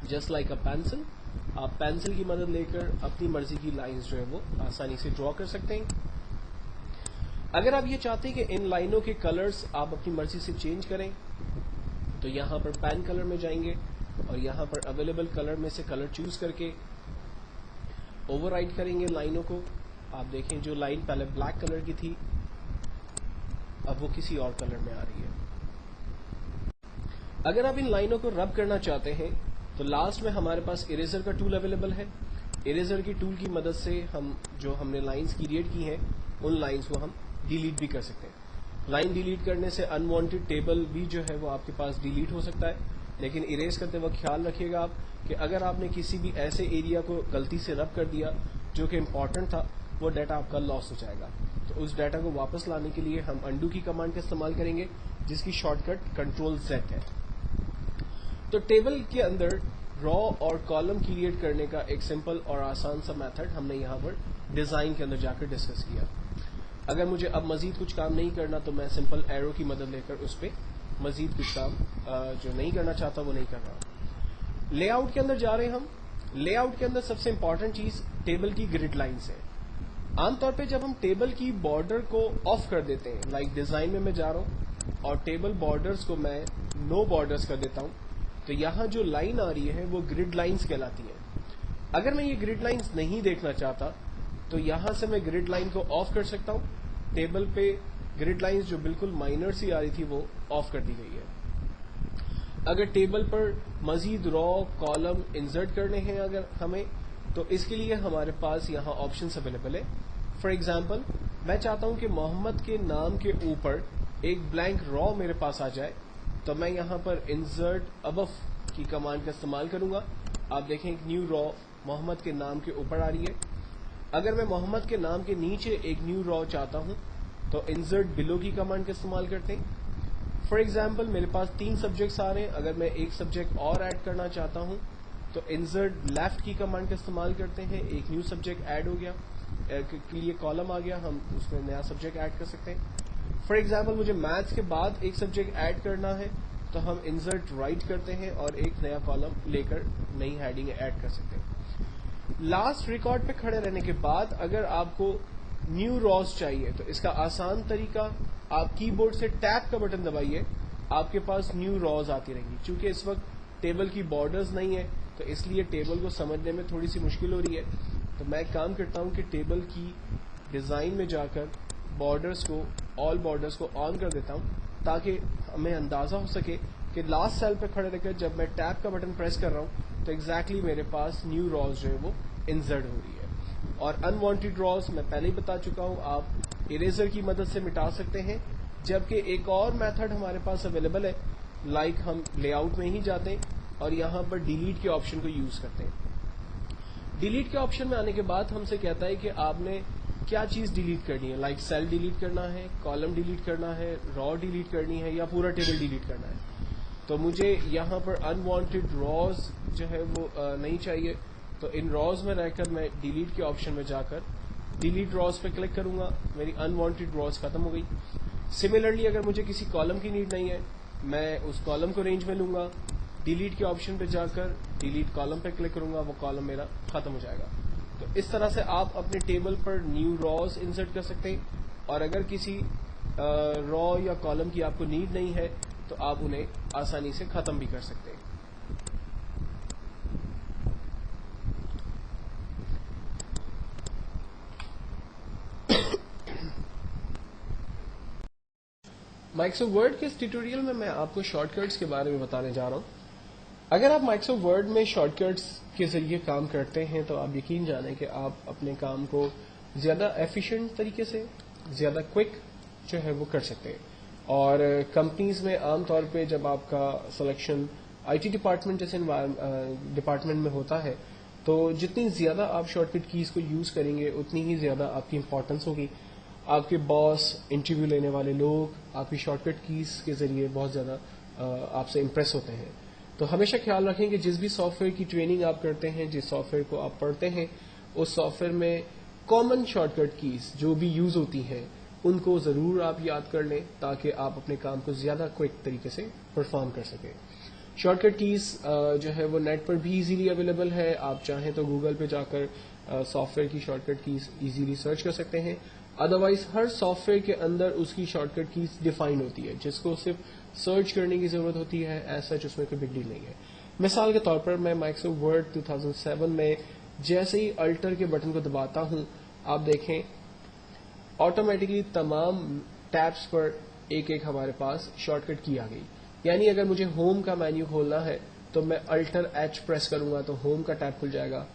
جسٹ لائک اے پینسل, آپ پینسل کی مدد لے کر اپنی مرضی کی لائنز جو ہے وہ آسانی سے ڈرا کر سکتے ہیں. اگر آپ یہ چاہتے ہیں کہ ان لائنوں کے کلرز آپ اپنی مرضی سے چینج کریں تو یہاں پر پین کلر میں جائیں گے اور یہاں پر اویلیبل کلر میں سے کلر چوز کر کے اوور رائٹ کریں گے لائنوں کو. آپ دیکھیں جو لائن پہلے بلیک کلر کی تھی اب وہ کسی اور کلر میں آ رہی ہے. اگر آپ ان لائنوں کو رب کرنا چاہتے ہیں تو لاسٹ میں ہمارے پاس اریزر کا ٹول اویلیبل ہے. اریزر کی ٹول کی مدد سے ہم نے لائنز کریٹ کی ہیں ان لائنز کو ہم ڈیلیٹ بھی کر سکتے ہیں. لائن ڈیلیٹ کرنے سے انوانٹیڈ ٹیبل بھی جو ہے وہ آپ کے پاس ڈیلیٹ ہو سکتا ہے, لیکن اریز کرتے وقت خیال رکھیے گا آپ کہ اگر آپ نے کسی بھی ایسے ایریا کو غلطی سے رب کر دیا جو کہ امپورٹنٹ تھا وہ ڈیٹا آپ کا لاس ہو جائے گا. تو اس ڈیٹا کو واپس لانے کے لیے ہم انڈو کی کمانڈ کا استعمال کریں گے جس کی شارٹ کٹ کنٹرول Z ہے. تو ٹیبل کے اندر رو اور کالم کریٹ کرنے کا ایک سمپل اور آسان سا میتھڈ ہم نے یہاں پر ڈیزائن کے اندر جا کر ڈسکس کیا. اگر مجھے اب مزید کچھ کام نہیں کرنا تو میں سمپل ایرو کی مدد لے کر اس پہ مزید کچھ کام جو نہیں کرنا چاہتا وہ نہیں کر رہا. لے آؤٹ کے اندر جا رہے ہیں ہم. لے آؤٹ کے اندر سب سے امپورٹنٹ چیز ٹیبل کی گرڈ لائنز ہے. عام طور پہ جب ہم ٹیبل کی بارڈر کو آف کر دیتے ہیں, لائک ڈیزائن میں جا رہا ہوں اور ٹیبل بارڈرز کو میں نو بارڈرز کر دیتا ہوں تو یہاں جو لائن آ رہی ہے وہ گرڈ لائنز کہلاتی ہیں. اگر میں یہ گرڈ لائنز نہیں دیکھنا چاہتا تو یہاں سے میں گرڈ لائن کو آف کر سکتا ہوں. ٹیبل پہ گرڈ لائنز جو بالکل مائنر سی آ رہی تھی وہ آف کر دی گئی ہے. اگر ٹیبل پر مزید رو کالم انسرٹ کرنے ہیں اگر ہمیں تو اس کے لیے ہمارے پاس یہاں آپشنز اویلیبل ہے. فار ایگزامپل میں چاہتا ہوں کہ محمد کے نام کے اوپر ایک بلینک رو میرے پاس آ جائے تو میں یہاں پر انسرٹ ابو کی کمانڈ کا استعمال کروں گا. آپ دیکھیں ایک نیو رو محمد کے نام کے اوپر آ رہی ہے. اگر میں محمد کے نام کے نیچے ایک نیو رو چاہتا ہوں تو انسرٹ بلو کی کمانڈ کا استعمال کرتے ہیں. فار ایگزامپل میرے پاس 3 سبجیکٹس آ رہے ہیں, اگر میں ایک سبجیکٹ اور ایڈ کرنا چاہتا ہوں تو انسرٹ لیفٹ کی کمانڈ کا استعمال کرتے ہیں. ایک نیو سبجیکٹ ایڈ ہو گیا, کے لیے کالم آ گیا, ہم اس میں نیا سبجیکٹ ایڈ کر سکتے ہیں. فار ایگزامپل مجھے میتھس کے بعد ایک سبجیکٹ ایڈ کرنا ہے تو ہم انسرٹ رائٹ کرتے ہیں اور ایک نیا کالم لے کر نئی ہیڈنگ ایڈ کر سکتے ہیں. لاسٹ ریکارڈ پہ کھڑے رہنے کے بعد اگر آپ کو نیو روز چاہیے تو اس کا آسان طریقہ آپ کی بورڈ سے ٹیب کا بٹن دبائیے, آپ کے پاس نیو روز آتی رہیں گی. چونکہ اس وقت ٹیبل کی بارڈرز نہیں ہے تو اس لیے ٹیبل کو سمجھنے میں تھوڑی سی مشکل ہو رہی ہے. تو میں ایک کام کرتا ہوں کہ ٹیبل کی ڈیزائن میں جا کر بارڈرز کو آل بارڈرز کو آن کر دیتا ہوں تاکہ ہمیں اندازہ ہو سکے کہ لاسٹ سیل پہ کھڑے رہ کر جب میں ٹیب کا بٹن پریس کر رہا ہوں تو ایگزیکٹلی میرے پاس نیو روز جو ہے وہ انسرٹ ہو رہی ہے. اور انوانٹیڈ ڈراز میں پہلے ہی بتا چکا ہوں آپ اریزر کی مدد سے مٹا سکتے ہیں. جبکہ ایک اور میتھڈ ہمارے پاس اویلیبل ہے, لائک ہم لے آؤٹ میں ہی جاتے ہیں اور یہاں پر ڈیلیٹ کے آپشن کو یوز کرتے ہیں. ڈیلیٹ کے آپشن میں آنے کے بعد ہم سے کہتا ہے کہ آپ نے کیا چیز ڈیلیٹ کرنی ہے, لائک سیل ڈیلیٹ کرنا ہے, کالم ڈیلیٹ کرنا ہے, را ڈیلیٹ کرنی ہے, یا پورا ٹیبل ڈیلیٹ کرنا ہے. تو مجھے یہاں پر انوانٹیڈ راز جو ہے وہ نہیں چاہیے, تو ان راز میں رہ کر میں ڈیلیٹ کے آپشن میں جا کر ڈیلیٹ راز پہ کلک کروں گا, میری انوانٹیڈ راز ختم ہو گئی. سملرلی اگر مجھے کسی کالم کی نیڈ نہیں ہے, میں اس کالم کو رینج میں لوں گا, ڈیلیٹ کے آپشن پہ جا کر ڈیلیٹ کالم پہ کلک کروں گا, وہ کالم میرا ختم ہو جائے گا. تو اس طرح سے آپ اپنے ٹیبل پر نیو راز انسرٹ کر سکتے ہیں, اور اگر کسی را یا کالم کی آپ کو نیڈ نہیں ہے تو آپ انہیں آسانی سے ختم بھی کر سکتے ہیں. مائکروسافٹ ورڈ کے اس ٹیوٹوریل میں آپ کو شارٹ کٹس کے بارے میں بتانے جا رہا ہوں. اگر آپ مائکروسافٹ ورڈ میں شارٹ کٹس کے ذریعے کام کرتے ہیں تو آپ یقین جانیں کہ آپ اپنے کام کو زیادہ ایفیشینٹ طریقے سے, زیادہ کوئک جو ہے وہ کر سکتے ہیں. اور کمپنیز میں عام طور پہ جب آپ کا سلیکشن آئی ٹی ڈپارٹمنٹ جیسے ڈپارٹمنٹ میں ہوتا ہے تو جتنی زیادہ آپ شارٹ کٹ کیز کو یوز کریں گے اتنی ہی زیادہ آپ کی امپورٹنس ہوگی. آپ کے باس, انٹرویو لینے والے لوگ آپ کی شارٹ کٹ کیز کے ذریعے بہت زیادہ آپ سے امپریس ہوتے ہیں. تو ہمیشہ خیال رکھیں کہ جس بھی سافٹ ویئر کی ٹریننگ آپ کرتے ہیں, جس سافٹ ویئر کو آپ پڑھتے ہیں, اس سافٹ ویئر میں کامن شارٹ کٹ کیز جو بھی یوز ہوتی ہیں ان کو ضرور آپ یاد کر لیں تاکہ آپ اپنے کام کو زیادہ کوئک طریقے سے پرفارم کر سکیں. شارٹ کٹ کیز جو ہے وہ نیٹ پر بھی ایزیلی اویلیبل ہے. آپ چاہیں تو گوگل پہ جا کر سافٹ ویئر کی shortcut keys easily search کر سکتے ہیں. ادروائز ہر سافٹ ویئر کے اندر اس کی شارٹ کٹ کیز ڈیفائن ہوتی ہے جس کو صرف سرچ کرنے کی ضرورت ہوتی ہے. ایز سچ اس میں کوئی بگ ڈیل نہیں ہے. مثال کے طور پر میں مائکروسافٹ ورڈ 2007 میں جیسے ہی الٹر کے بٹن کو دباتا ہوں, آپ دیکھیں آٹومیٹکلی تمام ٹیبس پر ایک ایک ہمارے پاس شارٹ کٹ کی آ گئی. یعنی اگر مجھے ہوم کا مینیو کھولنا ہے تو میں الٹر ایچ پریس کروں گا تو ہوم کا ٹیب کھل جائے گا,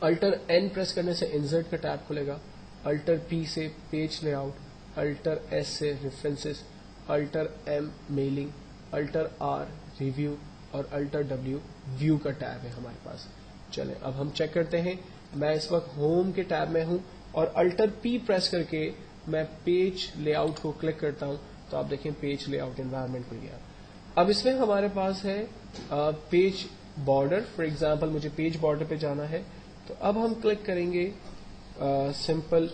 الٹر این پریس کرنے سے انسرٹ کا ٹیب کھلے گا, الٹر پی سے page layout, alt S سے references, alt M mailing, alt R review, اور الٹر ڈبلیو ویو کا ٹیب ہے ہمارے پاس. چلیں اب ہم چیک کرتے ہیں. میں اس وقت ہوم کے ٹیب میں ہوں اور الٹر پی پریس کر کے میں پیج لے آؤٹ کو کلک کرتا ہوں تو آپ دیکھیں پیج لے آؤٹ انوائرمنٹ کھل گیا. اب اس میں ہمارے پاس ہے پیج بارڈر. فار ایگزامپل مجھے پیج بارڈر پہ جانا ہے تو اب ہم کلک کریں گے سمپل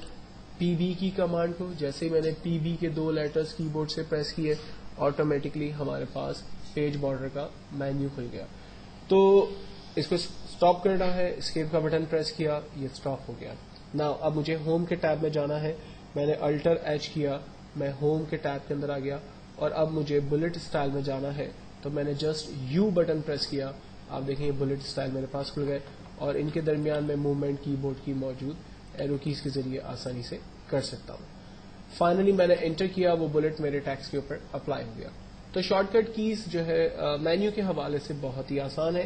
پی بی کی کمانڈ کو. جیسے ہی میں نے پی بی کے 2 لیٹرز کی بورڈ سے پریس کیے آٹومیٹکلی ہمارے پاس پیج بارڈر کا مینیو کھل گیا. تو اس کو اسٹاپ کرنا ہے, اسکیپ کا بٹن پریس کیا, یہ اسٹاپ ہو گیا. نا اب مجھے ہوم کے ٹیب میں جانا ہے, میں نے الٹر ایچ کیا, میں ہوم کے ٹیب کے اندر آ گیا, اور اب مجھے بلٹ اسٹائل میں جانا ہے تو میں نے جسٹ یو بٹن پریس کیا. آپ دیکھیں یہ بلٹ اسٹائل میرے پاس کھل گئے اور ان کے درمیان میں موومنٹ کی بورڈ کی موجود ایرو کیز کے ذریعے آسانی سے کر سکتا ہوں. فائنلی میں نے انٹر کیا, وہ بلٹ میرے ٹیکسٹ کے اوپر اپلائی ہو گیا. تو شارٹ کٹ کیز جو ہے مینیو کے حوالے سے بہت ہی آسان ہے.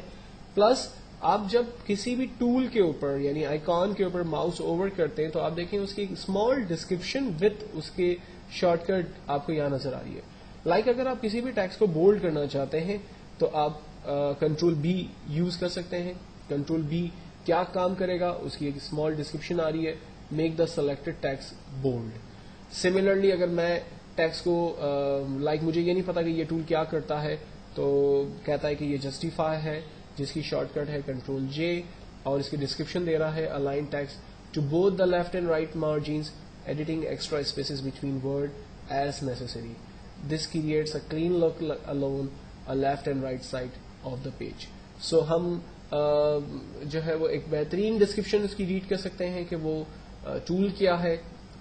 پلس آپ جب کسی بھی ٹول کے اوپر یعنی آئیکن کے اوپر ماؤس اوور کرتے ہیں تو آپ دیکھیں اس کی ایک اسمال ڈسکرپشن وتھ اس کے شارٹ کٹ آپ کو یہاں نظر آ رہی ہے. لائک اگر آپ کسی بھی ٹیکسٹ کو بولڈ کرنا چاہتے ہیں تو آپ کنٹرول بی یوز کر سکتے ہیں. کنٹرول بی کیا کام کرے گا, اس کی ایک اسمال ڈسکرپشن آ رہی ہے, make the selected text bold. Similarly اگر میں ٹیکسٹ کو لائک مجھے یہ نہیں پتا کہ یہ ٹول کیا کرتا ہے تو کہتا ہے کہ یہ جسٹیفائی ہے جس کی شارٹ کٹ ہے کنٹرول جے, اور اس کی ڈسکرپشن دے رہا ہے align text to both the left and right margins, editing extra spaces between word as necessary. This creates a clean look alone a left and right side of the page. So ہم جو ہے وہ ایک بہترین description اس کی red کر سکتے ہیں کہ وہ ٹول کیا ہے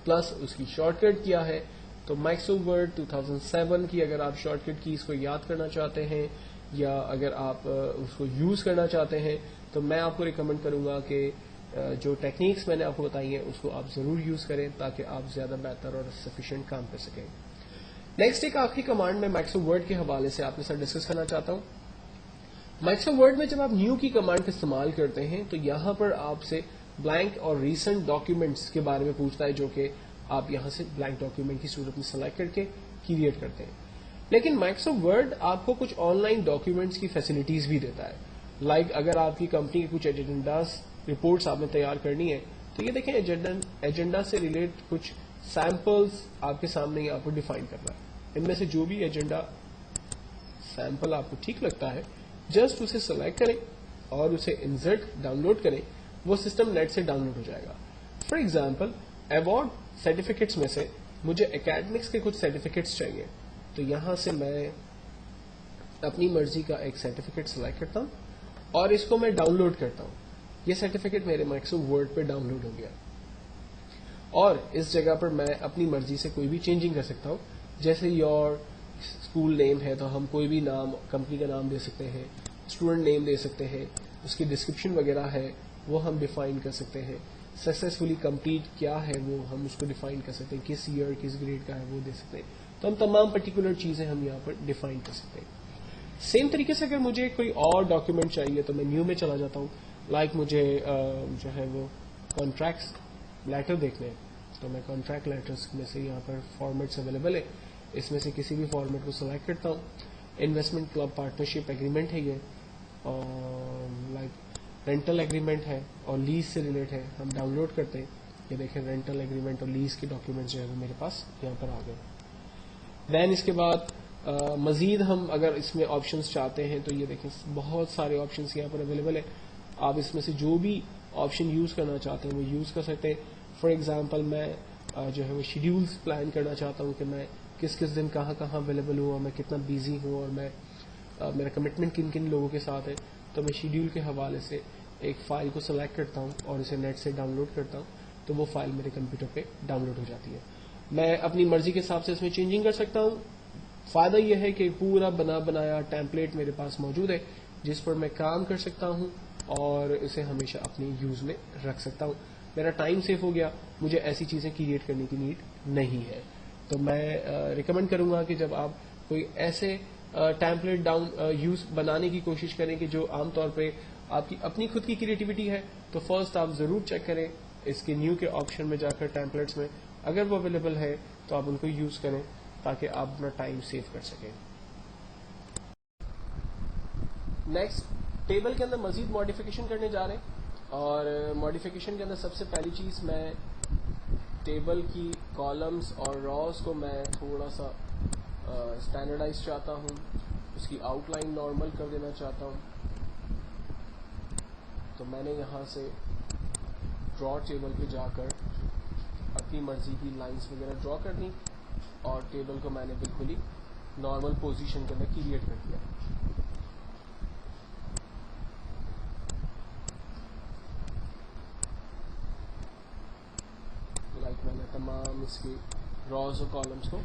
پلس اس کی شارٹ کٹ کیا ہے. تو مائکروسافٹ ورڈ 2007 کی اگر آپ شارٹ کٹ کیز کو یاد کرنا چاہتے ہیں یا اگر آپ اس کو یوز کرنا چاہتے ہیں تو میں آپ کو ریکمینڈ کروں گا کہ جو ٹیکنیکس میں نے آپ کو بتائی ہیں اس کو آپ ضرور یوز کریں تاکہ آپ زیادہ بہتر اور سفیشینٹ کام کر سکیں. نیکسٹ ایک آخری کمانڈ میں مائکروسافٹ ورڈ کے حوالے سے آپ کے ساتھ ڈسکس کرنا چاہتا ہوں. مائکروسافٹ ورڈ میں جب آپ نیو کی کمانڈ کا استعمال کرتے ہیں تو یہاں پر آپ سے بلینک اور ریسنٹ ڈاکیومنٹس کے بارے میں پوچھتا ہے جو کہ آپ یہاں سے بلینک ڈاکیومنٹ کی صورت میں سلیکٹ کر کے کریٹ کرتے ہیں. لیکن مائکروسافٹ ورڈ آپ کو کچھ آن لائن ڈاکیومنٹس کی فیسلٹیز بھی دیتا ہے. لائک اگر آپ کی کمپنی کے کچھ ایجنڈاز رپورٹس آپ نے تیار کرنی ہے تو یہ دیکھیں ایجنڈا سے ریلیٹ کچھ سیمپلز آپ کے سامنے یہاں پر ڈیفائن کرنا ہے. ان میں سے جو بھی ایجنڈا سیمپل آپ کو ٹھیک لگتا ہے جسٹ اسے سلیکٹ کریں اور اسے انسرٹ ڈاؤن لوڈ کریں, وہ سسٹم نیٹ سے ڈاؤن لوڈ ہو جائے گا. فار ایگزامپل ایوارڈ سرٹیفکیٹس میں سے مجھے اکیڈمکس کے کچھ سرٹیفکیٹس چاہیے, تو یہاں سے میں اپنی مرضی کا ایک سرٹیفکیٹ سلیکٹ کرتا ہوں اور اس کو میں ڈاؤن لوڈ کرتا ہوں. یہ سرٹیفکیٹ میرے مائکروسافٹ ورڈ پہ ڈاؤن لوڈ ہو گیا اور اس جگہ پر میں اپنی مرضی سے کوئی بھی چینجنگ کر سکتا ہوں. جیسے یور اسکول نیم ہے تو ہم کوئی بھی نام کمپنی کا نام دے سکتے ہیں, اسٹوڈنٹ نیم دے سکتے ہیں, اس کی ڈسکرپشن وغیرہ ہے وہ ہم ڈیفائن کر سکتے ہیں. سکسیسفلی کمپلیٹ کیا ہے وہ ہم اس کو ڈیفائن کر سکتے ہیں, کس ایئر کس گریڈ کا ہے وہ دے سکتے ہیں. تو ہم تمام پرٹیکولر چیزیں ہم یہاں پر ڈیفائن کر سکتے ہیں. سیم طریقے سے اگر مجھے کوئی اور ڈاکیومنٹ چاہیے تو میں نیو میں چلا جاتا ہوں. لائک مجھے جو ہے وہ کانٹریکٹس لیٹر دیکھنے ہیں تو میں کانٹریکٹ لیٹرس میں سے یہاں پر فارمیٹس اویلیبل ہے, اس میں سے کسی بھی فارمیٹ کو سلیکٹ کرتا ہوں. انویسٹمنٹ کلب پارٹنرشپ ایگریمنٹ ہے یہ, اور لائک رینٹل ایگریمنٹ ہے اور لیز سے ریلیٹ ہے, ہم ڈاؤن لوڈ کرتے ہیں. یہ دیکھیں رینٹل ایگریمنٹ اور لیز کے ڈاکیومنٹ جو ہے وہ میرے پاس یہاں پر آ گئے. دین اس کے بعد مزید ہم اگر اس میں آپشنس چاہتے ہیں تو یہ دیکھیں بہت سارے آپشنس یہاں پر اویلیبل ہیں. آپ اس میں سے جو بھی آپشن یوز کرنا چاہتے ہیں وہ یوز کر سکتے ہیں. فار ایگزامپل میں جو ہے وہ شیڈیولز پلان کرنا چاہتا ہوں کہ میں کس کس دن کہاں کہاں اویلیبل ہوں اور میں کتنا بیزی ہوں اور میں میرا کمٹمنٹ کن کن لوگوں کے ساتھ ہے, تو میں شیڈیول کے حوالے سے ایک فائل کو سلیکٹ کرتا ہوں اور اسے نیٹ سے ڈاؤن لوڈ کرتا ہوں, تو وہ فائل میرے کمپیوٹر پہ ڈاؤن لوڈ ہو جاتی ہے. میں اپنی مرضی کے حساب سے اس میں چینجنگ کر سکتا ہوں. فائدہ یہ ہے کہ پورا بنایا ٹیمپلیٹ میرے پاس موجود ہے جس پر میں کام کر سکتا ہوں اور اسے ہمیشہ اپنے یوز میں رکھ سکتا ہوں. میرا ٹائم سیو ہو گیا, مجھے ایسی چیزیں کریٹ کرنے کی نیڈ نہیں ہے. تو میں ریکمینڈ کروں گا کہ جب آپ کوئی ایسے ٹیمپلیٹ یوز بنانے کی کوشش کریں کہ جو عام طور پہ آپ کی اپنی خود کی کریٹیوٹی ہے, تو فرسٹ آپ ضرور چیک کریں اس کے نیو کے آپشن میں جا کر ٹیمپلیٹس میں, اگر وہ اویلیبل ہے تو آپ ان کو یوز کریں تاکہ آپ اپنا ٹائم سیو کر سکیں. نیکسٹ ٹیبل کے اندر مزید ماڈیفکیشن کرنے جا رہے ہیں, اور ماڈیفکیشن کے اندر سب سے پہلی چیز میں ٹیبل کی کالمز اور راز کو میں تھوڑا سا اسٹینڈرڈائز چاہتا ہوں, اس کی آؤٹ لائن نارمل کر دینا چاہتا ہوں. تو میں نے یہاں سے ڈرا ٹیبل پہ جا کر اپنی مرضی کی لائنز وغیرہ ڈرا کر دیں اور ٹیبل کو میں نے بالکل ہی نارمل پوزیشن کے اندر کریٹ کر دیا. لائک میں نے تمام اس کے راز اور کالمز کو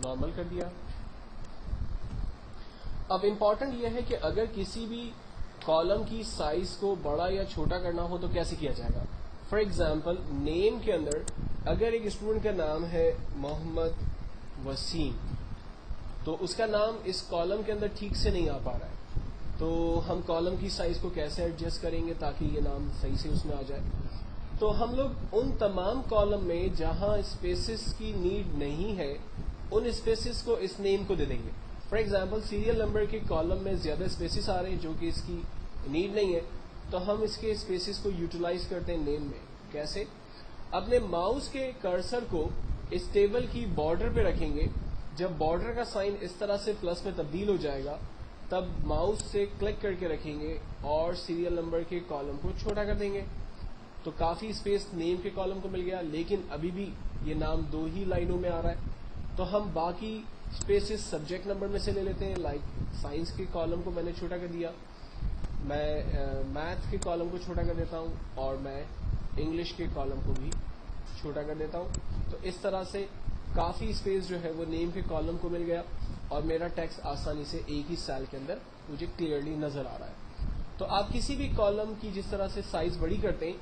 نارمل کر دیا. اب امپورٹنٹ یہ ہے کہ اگر کسی بھی کالم کی سائز کو بڑا یا چھوٹا کرنا ہو تو کیسے کیا جائے گا. فار ایگزامپل نیم کے اندر اگر ایک اسٹوڈنٹ کا نام ہے محمد وسیم, تو اس کا نام اس کالم کے اندر ٹھیک سے نہیں آ پا رہا ہے, تو ہم کالم کی سائز کو کیسے ایڈجسٹ کریں گے تاکہ یہ نام صحیح سے اس میں آ جائے. تو ہم لوگ ان تمام کالم میں جہاں اسپیسز کی نیڈ نہیں ہے ان اسپیسز کو اس نیم کو دے دیں گے. فار ایگزامپل سیریل نمبر کے کالم میں زیادہ اسپیسز آ رہے ہیں جو کہ اس کی نیڈ نہیں ہے, تو ہم اس کے اسپیسز کو یوٹیلائز کرتے ہیں نیم میں. کیسے؟ اپنے ماؤس کے کرسر کو اس ٹیبل کی بارڈر پہ رکھیں گے, جب بارڈر کا سائن اس طرح سے پلس میں تبدیل ہو جائے گا تب ماؤس سے کلک کر کے رکھیں گے اور سیریل نمبر کے کالم کو چھوٹا کر دیں گے. تو کافی اسپیس نیم کے کالم کو مل گیا, لیکن ابھی بھی یہ نام 2 ہی لائنوں میں آ رہا ہے. تو ہم باقی اسپیسز سبجیکٹ نمبر میں سے لے لیتے ہیں. لائک سائنس کے کالم کو میں نے چھوٹا کر دیا, میں میتھ کے کالم کو چھوٹا کر دیتا ہوں اور میں انگلش کے کالم کو بھی چھوٹا کر دیتا ہوں. تو اس طرح سے کافی اسپیس جو ہے وہ نیم کے کالم کو مل گیا اور میرا ٹیکسٹ آسانی سے ایک ہی سیل کے اندر مجھے کلیئرلی نظر آ رہا ہے. تو آپ کسی بھی کالم کی جس طرح سے سائز بڑی کرتے ہیں,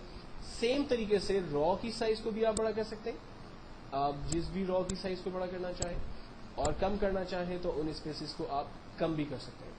سیم طریقے سے را کی سائز کو بھی آپ بڑا کر سکتے ہیں. آپ جس بھی را کی سائز کو بڑا کرنا چاہیں اور کم کرنا چاہیں تو ان اسپیسز کو آپ کم بھی کر سکتے ہیں.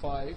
5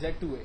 Z to A।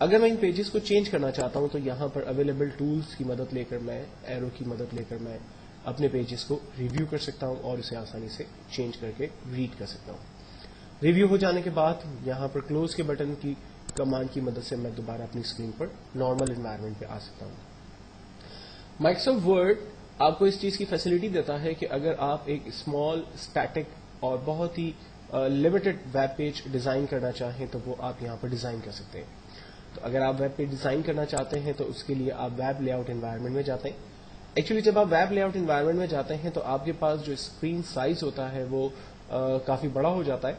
اگر میں ان پیجز کو چینج کرنا چاہتا ہوں تو یہاں پر اویلیبل ٹولز کی مدد لے کر میں ایرو کی مدد لے کر میں اپنے پیجز کو ریویو کر سکتا ہوں اور اسے آسانی سے چینج کر کے ریڈ کر سکتا ہوں. ریویو ہو جانے کے بعد یہاں پر کلوز کے بٹن کی کمانڈ کی مدد سے میں دوبارہ اپنی اسکرین پر نارمل انوائرمنٹ پہ آ سکتا ہوں. مائکروسافٹ ورڈ آپ کو اس چیز کی فیسلٹی دیتا ہے کہ اگر آپ ایک اسمال اسٹیٹک اور بہت ہی لمیٹڈ ویب پیج ڈیزائن کرنا چاہیں تو وہ آپ یہاں پر ڈیزائن کر سکتے ہیں. تو اگر آپ ویب پیج ڈیزائن کرنا چاہتے ہیں تو اس کے لیے آپ ویب لے آؤٹ انوائرمنٹ میں جاتے ہیں. ایکچولی جب آپ ویب لے آؤٹ انوائرمنٹ میں جاتے ہیں تو آپ کے پاس جو اسکرین سائز ہوتا ہے وہ کافی بڑا ہو جاتا ہے,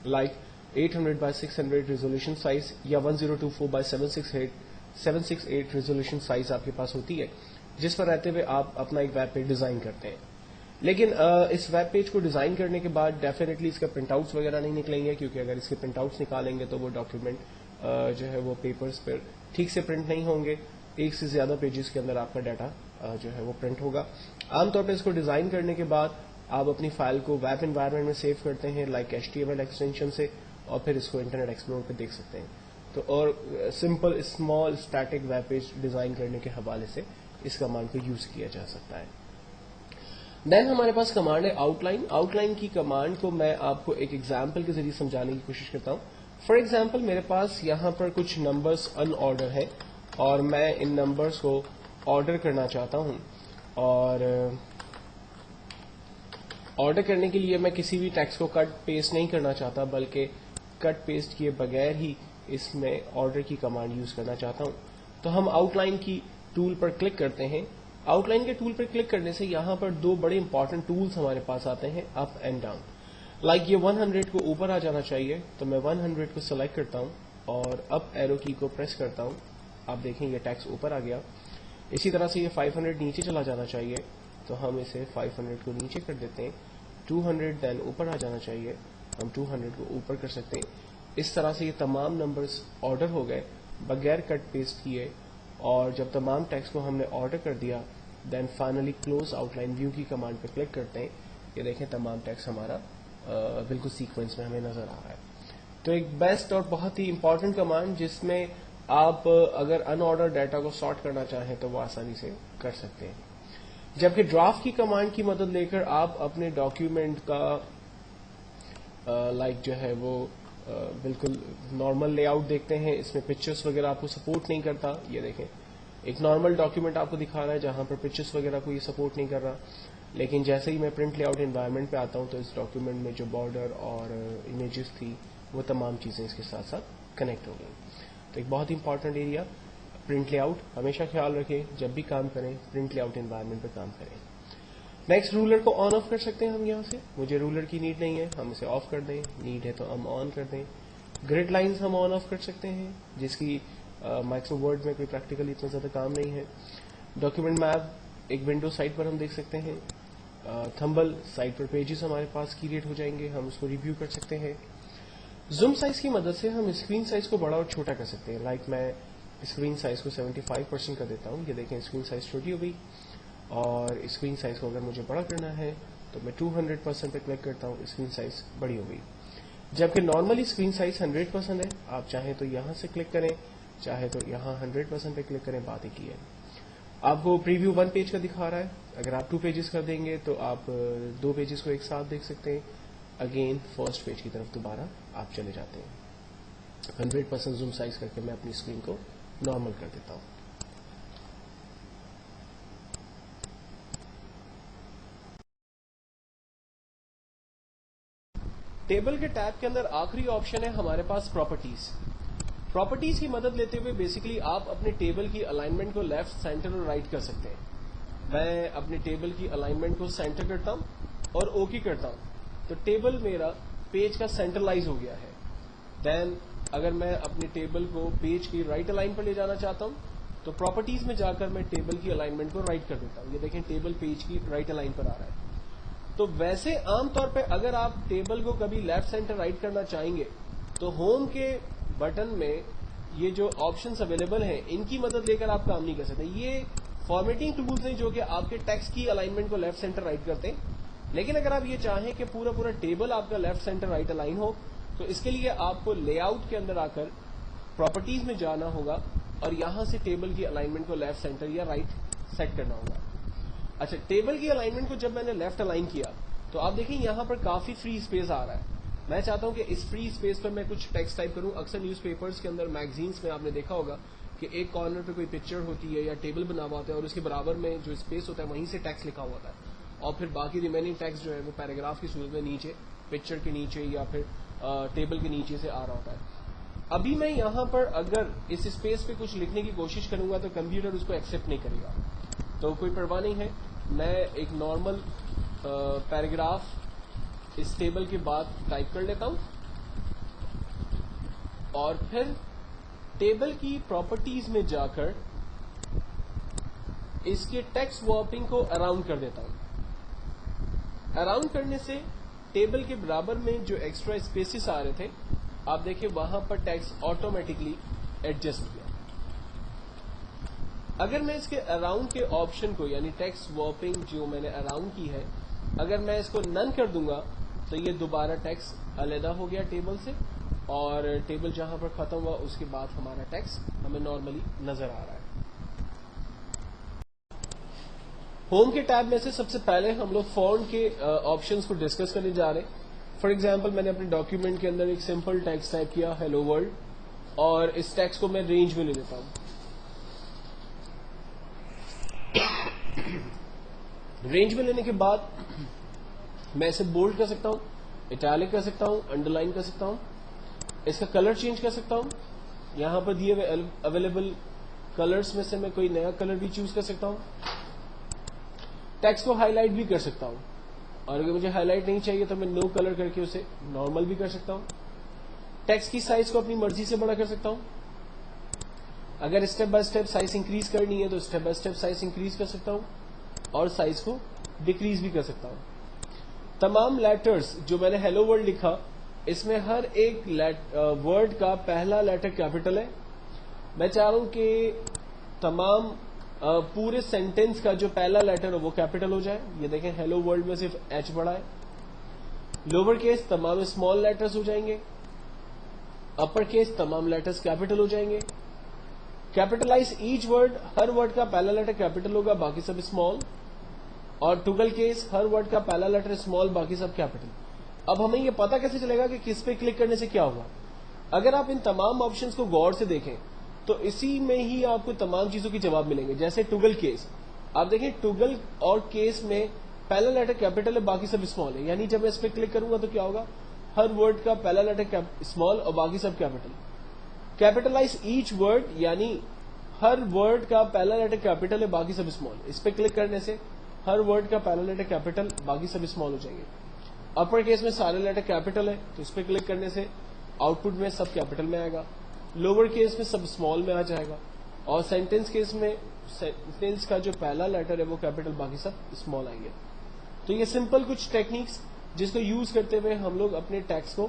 لائک 800x600 ریزولوشن سائز یا 1024x768 ریزولوشن سائز آپ کے پاس ہوتی ہے, جس پر رہتے ہوئے آپ اپنا ایک ویب پیج ڈیزائن کرتے ہیں. لیکن اس ویب پیج کو ڈیزائن کرنے کے بعد ڈیفینیٹلی اس کا پرنٹ آؤٹس وغیرہ نہیں نکلیں گے, کیونکہ اگر اس کے پرنٹ آؤٹس نکالیں گے تو وہ ڈاکیومنٹ جو ہے وہ پیپرز پر ٹھیک سے پرنٹ نہیں ہوں گے. ایک سے زیادہ پیجز کے اندر آپ کا ڈیٹا جو ہے وہ پرنٹ ہوگا. عام طور پہ اس کو ڈیزائن کرنے کے بعد آپ اپنی فائل کو ویب انوائرمنٹ میں سیو کرتے ہیں لائک HTML ایکسٹینشن سے, اور پھر اس کو انٹرنیٹ ایکسپلورر پہ دیکھ سکتے ہیں. تو اور simple small static web page design کرنے کے حوالے سے اس کمانڈ کو یوز کیا جا سکتا ہے. دین ہمارے پاس کمانڈ ہے آؤٹ لائن. آؤٹ لائن کی کمانڈ کو میں آپ کو ایک ایگزامپل کے ذریعے سمجھانے کی کوشش کرتا ہوں. فار ایگزامپل میرے پاس یہاں پر کچھ نمبرز ان آرڈر ہیں اور میں ان نمبرز کو آرڈر کرنا چاہتا ہوں, اور آرڈر کرنے کے لیے میں کسی بھی ٹیکسٹ کو کٹ پیسٹ نہیں کرنا چاہتا, بلکہ کٹ پیسٹ کیے بغیر ہی اس میں آرڈر کی کمانڈ یوز کرنا چاہتا ہوں. تو ہم آؤٹ لائن کی ٹول پر کلک کرتے ہیں. آؤٹ لائن کے ٹول پر کلک کرنے سے یہاں پر دو بڑے امپورٹنٹ ٹولز ہمارے پاس آتے ہیں, اپ اینڈ ڈاؤن. لائک یہ 100 کو اوپر آ جانا چاہیے تو میں 100 کو سلیکٹ کرتا ہوں اور اپ ایرو کی کو پریس کرتا ہوں. آپ دیکھیں یہ ٹیکسٹ اوپر آ گیا. اسی طرح سے یہ 500 نیچے چلا جانا چاہیے تو ہم اسے 500 کو نیچے کر دیتے ہیں. 200 دین اوپر آ جانا چاہیے, ہم 200 کو اوپر کر سکتے ہیں. اس طرح سے یہ تمام نمبرز آرڈر ہو گئے بغیر کٹ پیسٹ کیے, اور جب تمام ٹیکسٹ کو ہم نے آرڈر کر دیا then finally close outline view کی کمانڈ پہ کلک کرتے ہیں. یہ دیکھیں تمام ٹیکسٹ ہمارا بالکل سیکوینس میں ہمیں نظر آ رہا ہے. تو ایک بیسٹ اور بہت ہی امپورٹنٹ کمانڈ جس میں آپ اگر ان آرڈر ڈیٹا کو سارٹ کرنا چاہیں تو وہ آسانی سے کر سکتے ہیں. جبکہ ڈرافٹ کی کمانڈ کی مدد لے کر آپ اپنے ڈاکیومنٹ کا لائک جو ہے وہ بالکل نارمل لے آؤٹ دیکھتے ہیں. اس میں پکچرز وغیرہ آپ کو سپورٹ نہیں کرتا. یہ دیکھیں ایک نارمل ڈاکیومنٹ آپ کو دکھا رہا ہے جہاں پر پکچرز وغیرہ کو یہ سپورٹ نہیں کر رہا, لیکن جیسے ہی میں پرنٹ لے آؤٹ انوائرمنٹ پہ آتا ہوں تو اس ڈاکیومنٹ میں جو بارڈر اور امیجز تھی وہ تمام چیزیں اس کے ساتھ ساتھ کنیکٹ ہو گئی. تو ایک بہت important area print lay out, ہمیشہ خیال رکھیں جب بھی کام کریں پرنٹ لے آؤٹ انوائرمنٹ پہ کام کریں. نیکسٹ رولر کو آن آف کر سکتے ہیں ہم یہاں سے. مجھے رولر کی نیڈ نہیں ہے, ہم اسے آف کر دیں. نیڈ ہے تو ہم آن کر دیں. گریڈ لائنز ہم آن آف کر سکتے ہیں جس کی مائکرو ورڈ میں کوئی پریکٹیکلی اتنا زیادہ کام نہیں ہے. ڈاکیومنٹ میپ ایک ونڈو سائٹ پر ہم دیکھ سکتے ہیں. تھمبل سائٹ پر پیجز ہمارے پاس کریٹ ہو جائیں گے, ہم اس کو ریویو کر سکتے ہیں. زوم سائز کی مدد سے ہم اسکرین سائز کو بڑا اور چھوٹا کر سکتے ہیں. لائک میں اسکرین سائز کو 75% کر دیتا ہوں. یہ دیکھیں اسکرین سائز چھوٹی ہو گئی, اور اسکرین سائز کو اگر مجھے بڑا کرنا ہے تو میں 200% پہ کلک کرتا ہوں, اسکرین سائز بڑی ہو گئی. جبکہ نارملی اسکرین سائز 100% ہے. آپ چاہیں تو یہاں سے کلک کریں, چاہے تو یہاں 100% پہ کلک کریں, بات ہی کی ہے. آپ کو پریویو 1 پیج کا دکھا رہا ہے. اگر آپ 2 پیجز کر دیں گے تو آپ 2 پیجز کو ایک ساتھ دیکھ سکتے ہیں. اگین فرسٹ پیج کی طرف دوبارہ آپ چلے جاتے ہیں. 100% زوم سائز کر کے میں اپنی اسکرین کو نارمل کر دیتا ہوں. ٹیبل کے ٹیب کے اندر آخری آپشن ہے ہمارے پاس پراپرٹیز. پراپرٹیز کی مدد لیتے ہوئے بیسیکلی آپ اپنے ٹیبل کی الائنمنٹ کو لیفٹ, سینٹر اور رائٹ کر سکتے ہیں. میں اپنے ٹیبل کی الائنمنٹ کو سینٹر کرتا ہوں اور اوکی کرتا ہوں تو ٹیبل میرا پیج کا سینٹرلائز ہو گیا ہے. دین اگر میں اپنے ٹیبل کو پیج کی رائٹ الائن پر لے جانا چاہتا ہوں تو پراپرٹیز میں جا کر میں ٹیبل کی الائنمنٹ کو رائٹ کر دیتا ہوں. یہ دیکھیں ٹیبل پیج کی رائٹ الائن پر آ رہا ہے. تو ویسے عام طور پہ اگر آپ ٹیبل کو کبھی لیفٹ سینٹر رائٹ کرنا چاہیں گے تو ہوم کے بٹن میں یہ جو آپشنز اویلیبل ہیں ان کی مدد لے کر آپ کام نہیں کر سکتے. یہ فارمیٹنگ ٹولز ہیں جو کہ آپ کے ٹیکسٹ کی الائنمنٹ کو لیفٹ سینٹر رائٹ کرتے ہیں. لیکن اگر آپ یہ چاہیں کہ پورا ٹیبل آپ کا لیفٹ سینٹر رائٹ الائن ہو تو اس کے لیے آپ کو لے آؤٹ کے اندر آ کر پراپرٹیز میں جانا ہوگا اور یہاں سے ٹیبل کی الائنمنٹ کو لیفٹ سینٹر یا رائٹ سیٹ کرنا ہوگا. اچھا, ٹیبل کی الائنمنٹ کو جب میں نے لیفٹ الائن کیا تو آپ دیکھیں یہاں پر کافی فری اسپیس آ رہا ہے. میں چاہتا ہوں کہ اس فری اسپیس پر میں کچھ ٹیکسٹ ٹائپ کروں. اکثر نیوز پیپرز کے اندر, میگزینس میں آپ نے دیکھا ہوگا کہ ایک کارنر پہ کوئی پکچر ہوتی ہے یا ٹیبل بنا ہوا ہوتا ہے اور اس کے برابر میں جو اسپیس ہوتا ہے وہیں سے ٹیکسٹ لکھا ہوا ہوتا ہے, اور پھر باقی ریمیننگ ٹیکسٹ جو ہے وہ پیراگراف کی صورت میں نیچے پکچر کے نیچے یا پھر ٹیبل کے نیچے سے آ رہا ہوتا ہے. ابھی میں یہاں پر اگر اس اسپیس پہ کچھ لکھنے کی کوشش کروں گا تو کمپیوٹر اس کو ایکسیپٹ نہیں کرے گا. تو کوئی پرواہ نہیں ہے, میں ایک نارمل پیراگراف اس ٹیبل کے بعد ٹائپ کر لیتا ہوں اور پھر ٹیبل کی پراپرٹیز میں جا کر اس کے ٹیکسٹ وارپنگ کو اراؤنڈ کر دیتا ہوں. اراؤنڈ کرنے سے ٹیبل کے برابر میں جو ایکسٹرا اسپیسز آ رہے تھے آپ دیکھیں وہاں پر ٹیکسٹ آٹومیٹکلی ایڈجسٹ ہو گیا. اگر میں اس کے اراؤنڈ کے آپشن کو یعنی ٹیکسٹ وارپنگ جو میں نے اراؤنڈ کی ہے اگر میں اس کو نن کر دوں گا تو یہ دوبارہ ٹیکسٹ علیحدہ ہو گیا ٹیبل سے, اور ٹیبل جہاں پر ختم ہوا اس کے بعد ہمارا ٹیکسٹ ہمیں نارملی نظر آ رہا ہے. ہوم کے ٹیب میں سے سب سے پہلے ہم لوگ فونٹ کے آپشنز کو ڈسکس کرنے جا رہے ہیں. فار ایگزامپل میں نے اپنے ڈاکیومنٹ کے اندر ایک سمپل ٹیکسٹ ٹائپ کیا ہیلو ورلڈ, اور اس ٹیکسٹ کو میں رینج میں لے لیتا ہوں. رینج میں لینے کے بعد میں اسے بولڈ کر سکتا ہوں, اٹیلک کر سکتا ہوں, انڈر لائن کر سکتا ہوں, اس کا کلر چینج کر سکتا ہوں. یہاں پر دیے ہوئے اویلیبل کلرز میں سے میں کوئی نیا کلر بھی چوز کر سکتا ہوں. ٹیکسٹ کو ہائی لائٹ بھی کر سکتا ہوں, اور اگر مجھے ہائی لائٹ نہیں چاہیے تو میں نو کلر کر کے اسے نارمل بھی کر سکتا ہوں. ٹیکسٹ کی سائز کو اپنی مرضی سے بڑا کر سکتا ہوں. اگر step by step size increase کرنی ہے تو step by step size increase کر سکتا ہوں, اور سائز کو ڈیکریز بھی کر سکتا ہوں. تمام لیٹرز جو میں نے ہیلو ورلڈ لکھا اس میں ہر ایک ورڈ کا پہلا لیٹر کیپٹل ہے. میں چاہ رہا ہوں کہ تمام پورے سینٹینس کا جو پہلا لیٹر ہے وہ کیپٹل ہو جائے. یہ دیکھیں ہیلو ورلڈ میں صرف ایچ بڑا ہے. لوور کیس تمام اسمال لیٹرز ہو جائیں گے, اپر کیس تمام لیٹرز کیپٹل ہو جائیں گے. کیپٹلائز ایچ ورڈ, ہر ورڈ کا پہلا لیٹر کیپٹل ہوگا باقی سب اسمال. اور ٹوگل کیس ہر ورڈ کا پہلا لیٹر اسمال باقی سب کیپٹل. اب ہمیں یہ پتا کیسے چلے گا کہ کس پہ کلک کرنے سے کیا ہوگا؟ اگر آپ ان تمام آپشنز کو غور سے دیکھیں تو اسی میں ہی آپ کو تمام چیزوں کے جواب ملیں گے. جیسے ٹوگل کیس, آپ دیکھیں ٹوگل اور کیس میں پہلا لیٹر کیپٹل ہے باقی سب اسمال ہے, یعنی جب میں اس پہ کلک کروں گا تو کیا ہوگا؟ ہر ورڈ کا پہلا لیٹر اسمال اور باقی سب کیپٹل. کیپٹلائز ایچ ورڈ یعنی ہر ورڈ کا پہلا لیٹر کیپٹل ہے باقی سب اسمال. اس پہ کلک کرنے سے ہر ورڈ کا پہلا لیٹر کیپٹل باقی سب اسمال ہو جائیں گے. اپر کیس میں سارے لیٹر کیپٹل ہے تو اس پہ کلک کرنے سے آؤٹ پٹ میں سب کیپٹل میں آئے گا. لوور کیس میں سب اسمال میں آ جائے گا, اور سینٹینس کیس میں سینٹینس کا جو پہلا لیٹر ہے وہ کیپٹل باقی سب اسمال آئیں گے. تو یہ سمپل کچھ ٹیکنیکس جس کو یوز کرتے ہوئے ہم لوگ اپنے ٹیکسٹ کو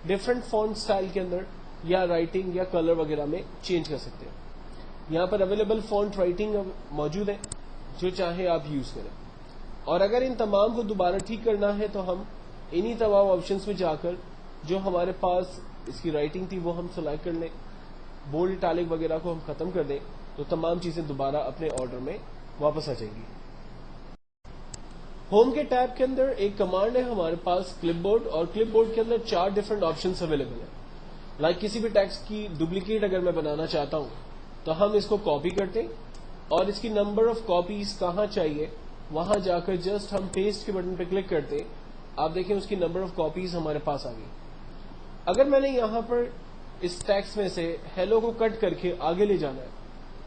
ڈفرنٹ فونٹ سٹائل کے اندر یا رائٹنگ یا کلر وغیرہ میں چینج کر سکتے ہیں. یہاں پر اویلیبل فونٹ رائٹنگ موجود ہے, جو چاہے آپ یوز کریں. اور اگر ان تمام کو دوبارہ ٹھیک کرنا ہے تو ہم انہی تمام آپشنز میں جا کر جو ہمارے پاس اس کی رائٹنگ تھی وہ ہم سلیکٹ کر لیں, بولڈ اٹیلک وغیرہ کو ہم ختم کر دیں تو تمام چیزیں دوبارہ اپنے آرڈر میں واپس آ جائیں گی. ہوم کے ٹیب کے اندر ایک کمانڈ ہے ہمارے پاس کلپ بورڈ, اور کلپ بورڈ کے اندر 4 ڈفرنٹ آپشنز اویلیبل ہیں. لائک کسی بھی ٹیکسٹ کی ڈپلیکیٹ اگر میں بنانا چاہتا ہوں تو ہم اس کو کاپی کرتے ہیں, اور اس کی نمبر آف کاپیز کہاں چاہیے وہاں جا کر جسٹ ہم پیسٹ کے بٹن پہ کلک کرتے ہیں. آپ دیکھیں اس کی نمبر آف کاپیز ہمارے پاس آ گئی. اگر میں نے یہاں پر اس ٹیکسٹ میں سے ہیلو کو کٹ کر کے آگے لے جانا ہے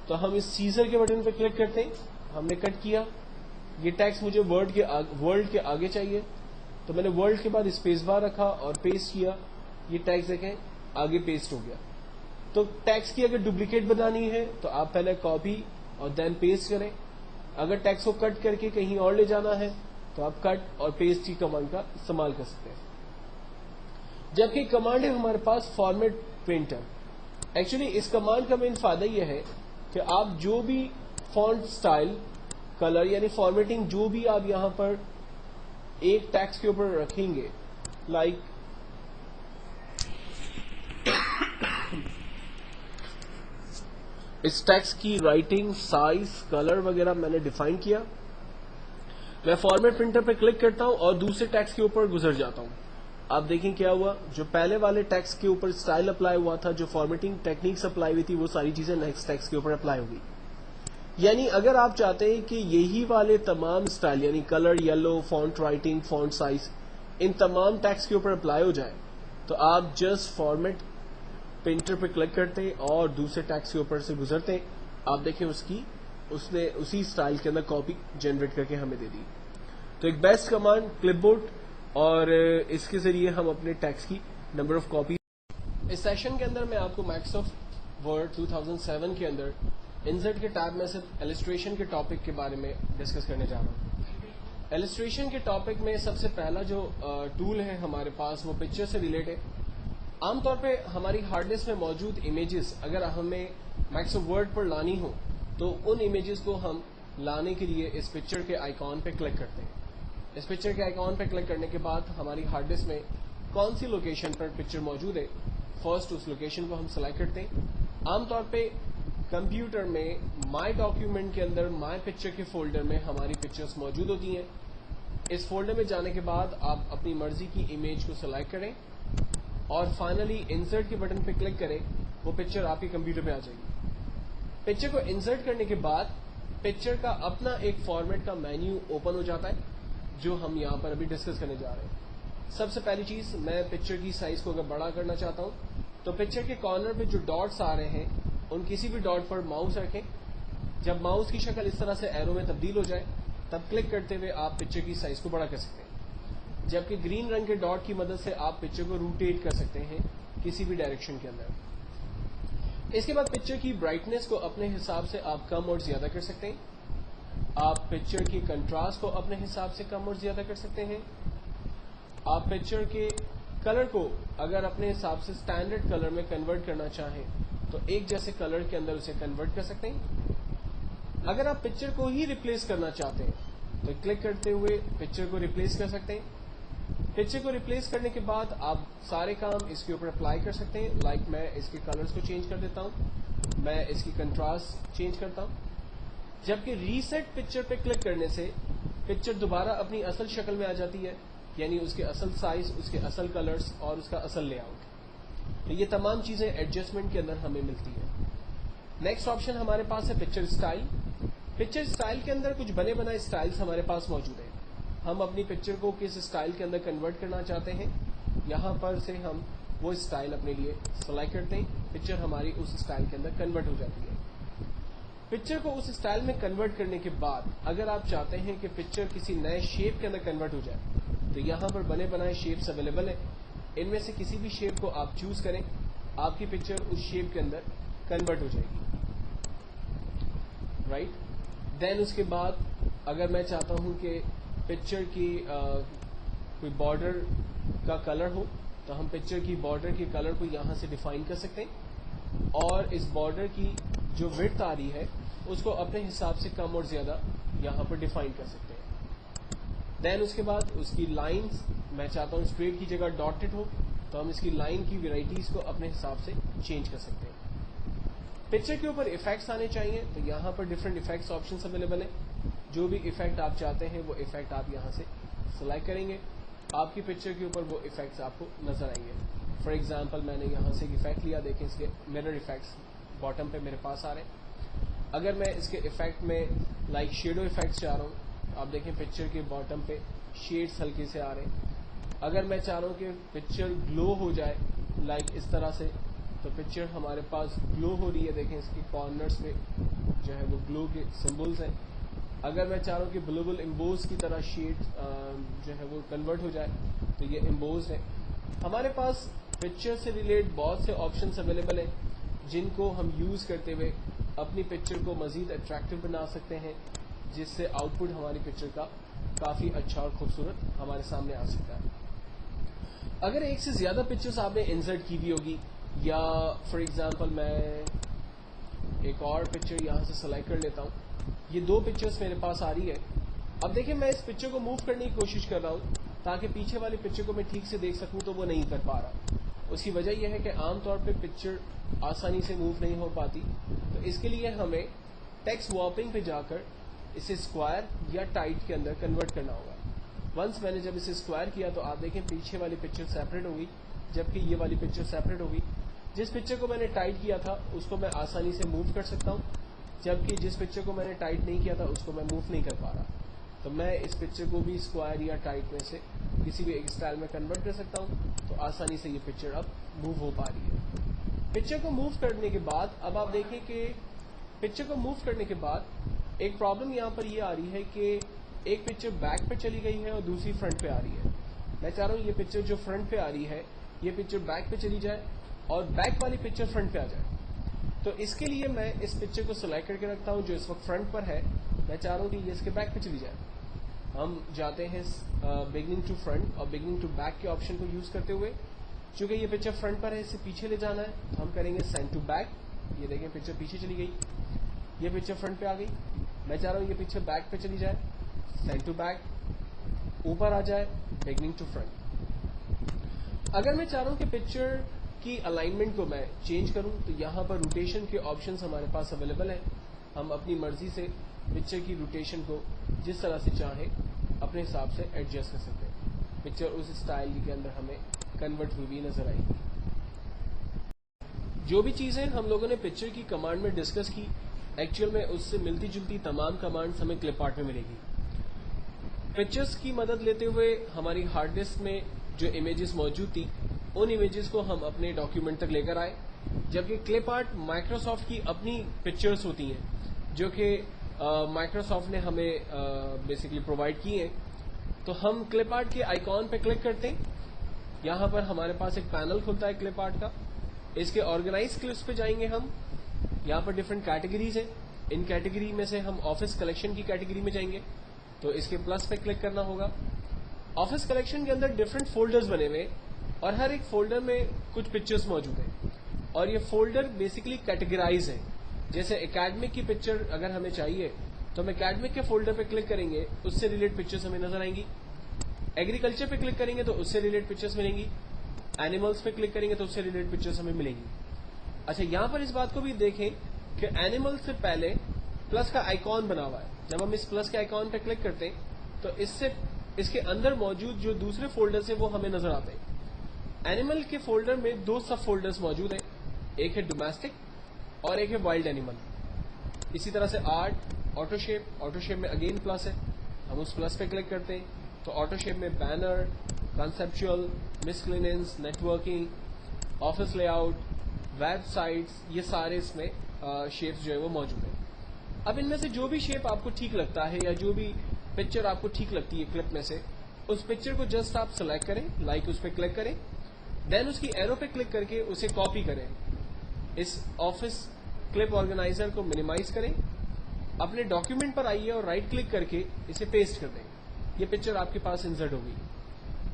تو ہم اس سیزر کے بٹن پہ کلک کرتے ہیں. ہم نے کٹ کیا, یہ ٹیکسٹ مجھے ورلڈ کے آگے چاہیے تو میں نے ورلڈ کے بعد اسپیس بار رکھا اور پیسٹ کیا. یہ ٹیکسٹ دیکھیں آگے پیسٹ ہو گیا. تو ٹیکسٹ کی اگر ڈپلیکیٹ بنانی ہے تو آپ پہلے کاپی اور دین پیسٹ کریں. اگر ٹیکسٹ کو کٹ کر کے کہیں اور لے جانا ہے تو آپ کٹ اور پیسٹ کی کمانڈ کا استعمال کر سکتے ہیں. جبکہ کمانڈ ہے ہمارے پاس فارمیٹ پرنٹر. ایکچولی اس کمانڈ کا مین فائدہ یہ ہے کہ آپ جو بھی فونٹ سٹائل, کلر یعنی فارمیٹنگ جو بھی آپ یہاں پر ایک ٹیکسٹ کے اوپر رکھیں گے, لائک اس ٹیکسٹ کی رائٹنگ، سائز، کلر وغیرہ میں نے ڈیفائن کیا. میں فارمیٹ پرنٹر پہ کلک کرتا ہوں اور دوسرے ٹیکسٹ کے اوپر گزر جاتا ہوں. آپ دیکھیں کیا ہوا، جو پہلے والے ٹیکسٹ کے اوپر اسٹائل اپلائی ہوا تھا، جو فارمیٹنگ ٹیکنیکس اپلائی ہوئی تھی، وہ ساری چیزیں نیکسٹ ٹیکسٹ کے اوپر اپلائی ہوگی. یعنی اگر آپ چاہتے ہیں کہ یہی والے تمام اسٹائل یعنی colour, yellow, font writing, font size ان تمام ٹیکسٹ کے اوپر اپلائی ہو جائے تو آپ جسٹ فارمیٹ پرنٹر پہ کلک کرتے اور دوسرے ٹیکسٹ کے اوپر سے گزرتے. آپ دیکھیں اس نے اسی اسٹائل کے اندر کاپی جنریٹ کر کے ہمیں دے دی. تو ایک بیسٹ کمانڈ کلپ بورڈ، اور اس کے ذریعے ہم اپنے ٹیکسٹ کی نمبر آف کاپی. اس سیشن کے اندر میں آپ کو مائکروسافٹ ورڈ 2007 کے اندر انسرٹ کے ٹیب میں صرف ایلسٹریشن کے ٹاپک کے بارے میں ڈسکس کرنے جا رہا ہوں. ایلسٹریشن کے ٹاپک میں سب سے پہلا جو ٹول ہے ہمارے پاس وہ پکچر سے ریلیٹ ہے. عام طور پہ ہماری ہارڈ ڈسک میں موجود امیجز اگر ہمیں مائکروسافٹ ورڈ پر لانی ہو تو ان امیجز کو ہم لانے کے لیے اس پکچر کے آئیکن پہ کلک کرتے ہیں. اس پکچر کے آئیکن پہ کلک کرنے کے بعد ہماری ہارڈ ڈسک میں کون سی لوکیشن پر پکچر موجود ہے، فرسٹ اس لوکیشن کو ہم سلیکٹ کرتے ہیں. عام طور پہ کمپیوٹر میں مائی ڈاکیومنٹ کے اندر مائی پکچر کے فولڈر میں ہماری پکچرز موجود ہوتی ہیں. اس فولڈر میں جانے کے بعد آپ اپنی مرضی کی امیج کو سلیکٹ کریں اور فائنلی انسرٹ کے بٹن پہ کلک کریں. وہ پکچر آپ کے کمپیوٹر پہ آ جائے گی. پکچر کو انسرٹ کرنے کے بعد پکچر کا اپنا ایک فارمیٹ کا مینیو اوپن ہو جاتا ہے جو ہم یہاں پر ابھی ڈسکس کرنے جا رہے ہیں. سب سے پہلی چیز، میں پکچر کی سائز کو اگر بڑا کرنا چاہتا ہوں تو پکچر کے کارنر پہ جو ڈاٹس آ رہے ہیں ان کسی بھی ڈاٹ پر ماؤس رکھیں. جب ماؤس کی شکل اس طرح سے ایرو میں تبدیل ہو جائے تب کلک کرتے ہوئے آپ پکچر کی سائز کو بڑا کر سکتے ہیں. جبکہ گرین رنگ کے ڈاٹ کی مدد سے آپ پکچر کو روٹیٹ کر سکتے ہیں کسی بھی ڈائریکشن کے اندر. اس کے بعد پکچر کی برائٹنس کو اپنے حساب سے آپ کم اور زیادہ کر سکتے ہیں. آپ پکچر کی کنٹراسٹ کو اپنے حساب سے کم اور زیادہ کر سکتے ہیں. آپ پکچر کے کلر کو اگر اپنے حساب سے اسٹینڈرڈ کلر میں کنورٹ کرنا چاہیں تو ایک جیسے کلر کے اندر اسے کنورٹ کر سکتے ہیں. اگر آپ پکچر کو ہی ریپلیس کرنا چاہتے ہیں تو کلک کرتے ہوئے پکچر کو ریپلیس کر سکتے ہیں. پکچر کو ریپلیس کرنے کے بعد آپ سارے کام اس کے اوپر اپلائی کر سکتے ہیں. لائک میں اس کے کلرز کو چینج کر دیتا ہوں، میں اس کی کنٹراسٹ چینج کرتا ہوں. جبکہ ریسیٹ پکچر پہ کلک کرنے سے پکچر دوبارہ اپنی اصل شکل میں آ جاتی ہے، یعنی اس کے اصل سائز، اس کے اصل کلرز اور اس کا اصل لے آؤٹ. تو یہ تمام چیزیں ایڈجسٹمنٹ کے اندر ہمیں ملتی ہیں. نیکسٹ آپشن ہمارے پاس ہے پکچر اسٹائل. پکچر اسٹائل کے اندر کچھ بنے بنائے اسٹائلز ہمارے پاس موجود ہیں. ہم اپنی پکچر کو کس اسٹائل کے اندر کنورٹ کرنا چاہتے ہیں، یہاں پر سے ہم وہ اسٹائل اپنے لیے سلیکٹ کرتے ہیں. پکچر ہماری اس اسٹائل کے اندر کنورٹ ہو جاتی ہے. پکچر کو اس اسٹائل میں کنورٹ کرنے کے بعد اگر آپ چاہتے ہیں کہ پکچر کسی نئے شیپ کے اندر کنورٹ ہو جائے تو یہاں پر بنے بنائے شیپس اویلیبل ہیں. ان میں سے کسی بھی شیپ کو آپ چوز کریں، آپ کی پکچر اس شیپ کے اندر کنورٹ ہو جائے گی. رائٹ. دین اس کے بعد اگر میں چاہتا ہوں کہ پکچر کی کوئی بارڈر کا کلر ہو تو ہم پکچر کی بارڈر کے کلر کو یہاں سے ڈیفائن کر سکتے ہیں اور اس بارڈر کی جو وڈتھ آ رہی ہے اس کو اپنے حساب سے کم اور زیادہ یہاں پر ڈیفائن کر سکتے ہیں. دین اس کے بعد اس کی لائنز، میں چاہتا ہوں اسٹریٹ کی جگہ ڈاٹڈ ہو تو ہم اس کی لائن کی ویرائٹیز کو اپنے حساب سے چینج کر سکتے ہیں. پکچر کے اوپر ایفیکٹس آنے چاہیے تو یہاں پر ڈفرینٹ ایفیکٹس آپشنس اویلیبل ہیں. جو بھی ایفیکٹ آپ چاہتے ہیں وہ ایفیکٹ آپ یہاں سے سلیکٹ کریں گے، آپ کی پکچر کے اوپر وہ ایفیکٹس آپ کو نظر آئیں گے. فار ایگزامپل میں نے یہاں سے ایک ایفیکٹ لیا، دیکھیں اس کے مرر ایفیکٹس باٹم پہ میرے پاس آ رہے ہیں. اگر میں اس کے ایفیکٹ میں لائک شیڈو ایفیکٹس چاہ رہا ہوں، آپ دیکھیں پکچر کے باٹم پہ شیڈس ہلکے سے آ رہے ہیں. اگر میں چاہ رہا ہوں کہ پکچر گلو ہو جائے لائک اس طرح سے تو پکچر ہمارے پاس گلو ہو رہی ہے، دیکھیں اس کی کارنرز پہ جو ہے وہ گلو کے سمبلز ہیں. اگر میں چاہ رہا ہوں کہ بلوبل امبوز کی طرح شیڈ جو ہے وہ کنورٹ ہو جائے تو یہ امبوز ہے. ہمارے پاس پکچر سے ریلیٹ بہت سے آپشنس اویلیبل ہیں جن کو ہم یوز کرتے ہوئے اپنی پکچر کو مزید اٹریکٹیو بنا سکتے ہیں، جس سے آؤٹ پٹ ہماری پکچر کا کافی اچھا اور خوبصورت ہمارے سامنے آ سکتا ہے. اگر ایک سے زیادہ پکچرز آپ نے انسرٹ کی ہوئی ہوگی، یا فار ایگزامپل میں ایک اور پکچر یہاں سے سلیکٹ کر لیتا ہوں، یہ دو پکچرز میرے پاس آ رہی ہے. اب دیکھیں میں اس پکچر کو موو کرنے کی کوشش کر رہا ہوں تاکہ پیچھے والی پکچر کو میں ٹھیک سے دیکھ سکوں تو وہ نہیں کر پا رہا. اس کی وجہ یہ ہے کہ عام طور پہ پکچر آسانی سے موو نہیں ہو پاتی، تو اس کے لیے ہمیں ٹیکسٹ وارپنگ پہ جا کر اسے اسکوائر یا ٹائٹ کے اندر کنورٹ کرنا ہوگا. ونس میں نے جب اسے اسکوائر کیا تو آپ دیکھیں پیچھے والی پکچر سیپریٹ ہوگی، جبکہ یہ والی پکچر سیپریٹ ہوگی. جس پکچر کو میں نے ٹائٹ کیا تھا اس کو میں آسانی سے موو کر سکتا ہوں، جبکہ جس پکچر کو میں نے ٹائٹ نہیں کیا تھا اس کو میں موو نہیں کر پا رہا. تو میں اس پکچر کو بھی اسکوائر یا ٹائٹ میں سے کسی بھی ایک اسٹائل میں کنورٹ کر سکتا ہوں، تو آسانی سے یہ پکچر اب موو ہو پا رہی ہے. پکچر کو موو کرنے کے بعد اب آپ دیکھیں کہ پکچر کو موو کرنے کے بعد ایک پرابلم یہاں پر یہ آ رہی ہے کہ ایک پکچر بیک پہ چلی گئی ہے اور دوسری فرنٹ پہ آ رہی ہے. میں چاہ رہا ہوں یہ پکچر جو فرنٹ پہ آ رہی ہے یہ پکچر بیک پہ چلی جائے اور بیک والی پکچر فرنٹ پہ آ جائے. تو اس کے لیے میں اس پکچر کو سلیکٹ کر کے رکھتا ہوں جو اس وقت فرنٹ پر ہے. میں چاہ رہا ہوں کہ یہ اس کے بیک پہ چلی جائے. ہم جاتے ہیں بگننگ ٹو فرنٹ اور بگننگ ٹو بیک کے آپشن کو یوز کرتے ہوئے. چونکہ یہ پکچر فرنٹ پر ہے اسے پیچھے لے جانا ہے تو ہم کریں گے سینڈ ٹو بیک. یہ دیکھیں پکچر پیچھے چلی گئی، یہ پکچر فرنٹ پہ آ گئی. میں چاہ رہا ہوں یہ پکچر بیک پہ چلی جائے، سینڈ ٹو بیک، اوپر آ جائے، بگننگ ٹو فرنٹ. اگر میں چاہ رہا ہوں کہ پکچر کی الائنمنٹ کو میں چینج کروں تو یہاں پر روٹیشن کے آپشنز ہمارے پاس اویلیبل ہیں. ہم اپنی مرضی سے پکچر کی روٹیشن کو جس طرح سے چاہیں اپنے حساب سے ایڈجسٹ کر سکتے ہیں. پکچر اس اسٹائل کے اندر ہمیں کنورٹ ہوئی بھی نظر آئی. جو بھی چیزیں ہم لوگوں نے پکچر کی کمانڈ میں ڈسکس کی ایکچوئل میں اس سے ملتی جلتی تمام کمانڈز ہمیں کلپ آرٹ میں ملے گی. پکچرز کی مدد لیتے ہوئے ہماری ہارڈ ڈسک میں جو امیجز موجود تھی ان امیجز کو ہم اپنے ڈاکیومنٹ تک لے کر آئے، جبکہ کلپ آرٹ مائکروسافٹ کی اپنی پکچرز ہوتی ہیں جو کہ مائکروسافٹ نے ہمیں بیسکلی پرووائڈ کی ہیں. تو ہم کلپ آرٹ کے آئیکن پہ کلک کرتے ہیں. یہاں پر ہمارے پاس ایک پینل کھلتا ہے کلپ آرٹ کا. اس کے آرگنائز کلپس پہ جائیں گے ہم. یہاں پر ڈفرنٹ کیٹیگریز ہیں. ان کیٹیگری میں سے ہم آفس کلیکشن کی کیٹیگری میں جائیں گے تو اس کے پلس پہ کلک کرنا ہوگا. آفس کلیکشن کے اندر ڈفرنٹ فولڈرز بنے ہوئے اور ہر ایک فولڈر میں کچھ پکچرز موجود ہیں اور یہ فولڈر بیسکلی کیٹیگرائز ہیں. جیسے اکیڈمک کی پکچر اگر ہمیں چاہیے تو ہم اکیڈمک کے فولڈر پہ کلک کریں گے، اس سے ریلیٹ پکچرز ہمیں نظر آئیں گی. ایگریکلچر پہ کلک کریں گے تو اس سے ریلیٹ پکچرز ملیں گی. اینیملس پہ کلک کریں گے تو اس سے ریلیٹ پکچرز ہمیں ملیں گی. اچھا یہاں پر اس بات کو بھی دیکھیں کہ اینیمل سے پہلے پلس کا آئیکن بنا ہوا ہے. جب ہم اس پلس کے آئیکن پہ کلک کرتے ہیں تو اس کے اندر موجود جو دوسرے فولڈرز ہیں وہ ہمیں نظر آتے ہیں. اینیمل کے فولڈر میں دو سب فولڈرز موجود ہیں، ایک ہے ڈومیسٹک اور ایک ہے وائلڈ اینیمل. اسی طرح سے آٹو شیپ میں اگین پلس ہے. ہم اس پلس پہ کلک کرتے ہیں تو آٹو شیپ میں banner, conceptual, miscellaneous, networking, office layout, websites, یہ سارے اس میں شیپس جو ہے وہ موجود ہیں. اب ان میں سے جو بھی شیپ آپ کو ٹھیک لگتا ہے یا جو بھی پکچر آپ کو ٹھیک لگتی ہے کلپ میں سے، اس پکچر کو جسٹ آپ سلیکٹ کریں، لائک اس پہ کلک کریں، دین اس کی ایرو پہ کلک کر کے اسے کاپی کریں. اس آفس کلپ آرگنائزر کو منیمائز کریں، اپنے ڈاکیومنٹ پر آئیے اور رائٹ کلک کر کے اسے پیسٹ کر دیں. یہ پکچر آپ کے پاس انسرٹ ہوگی.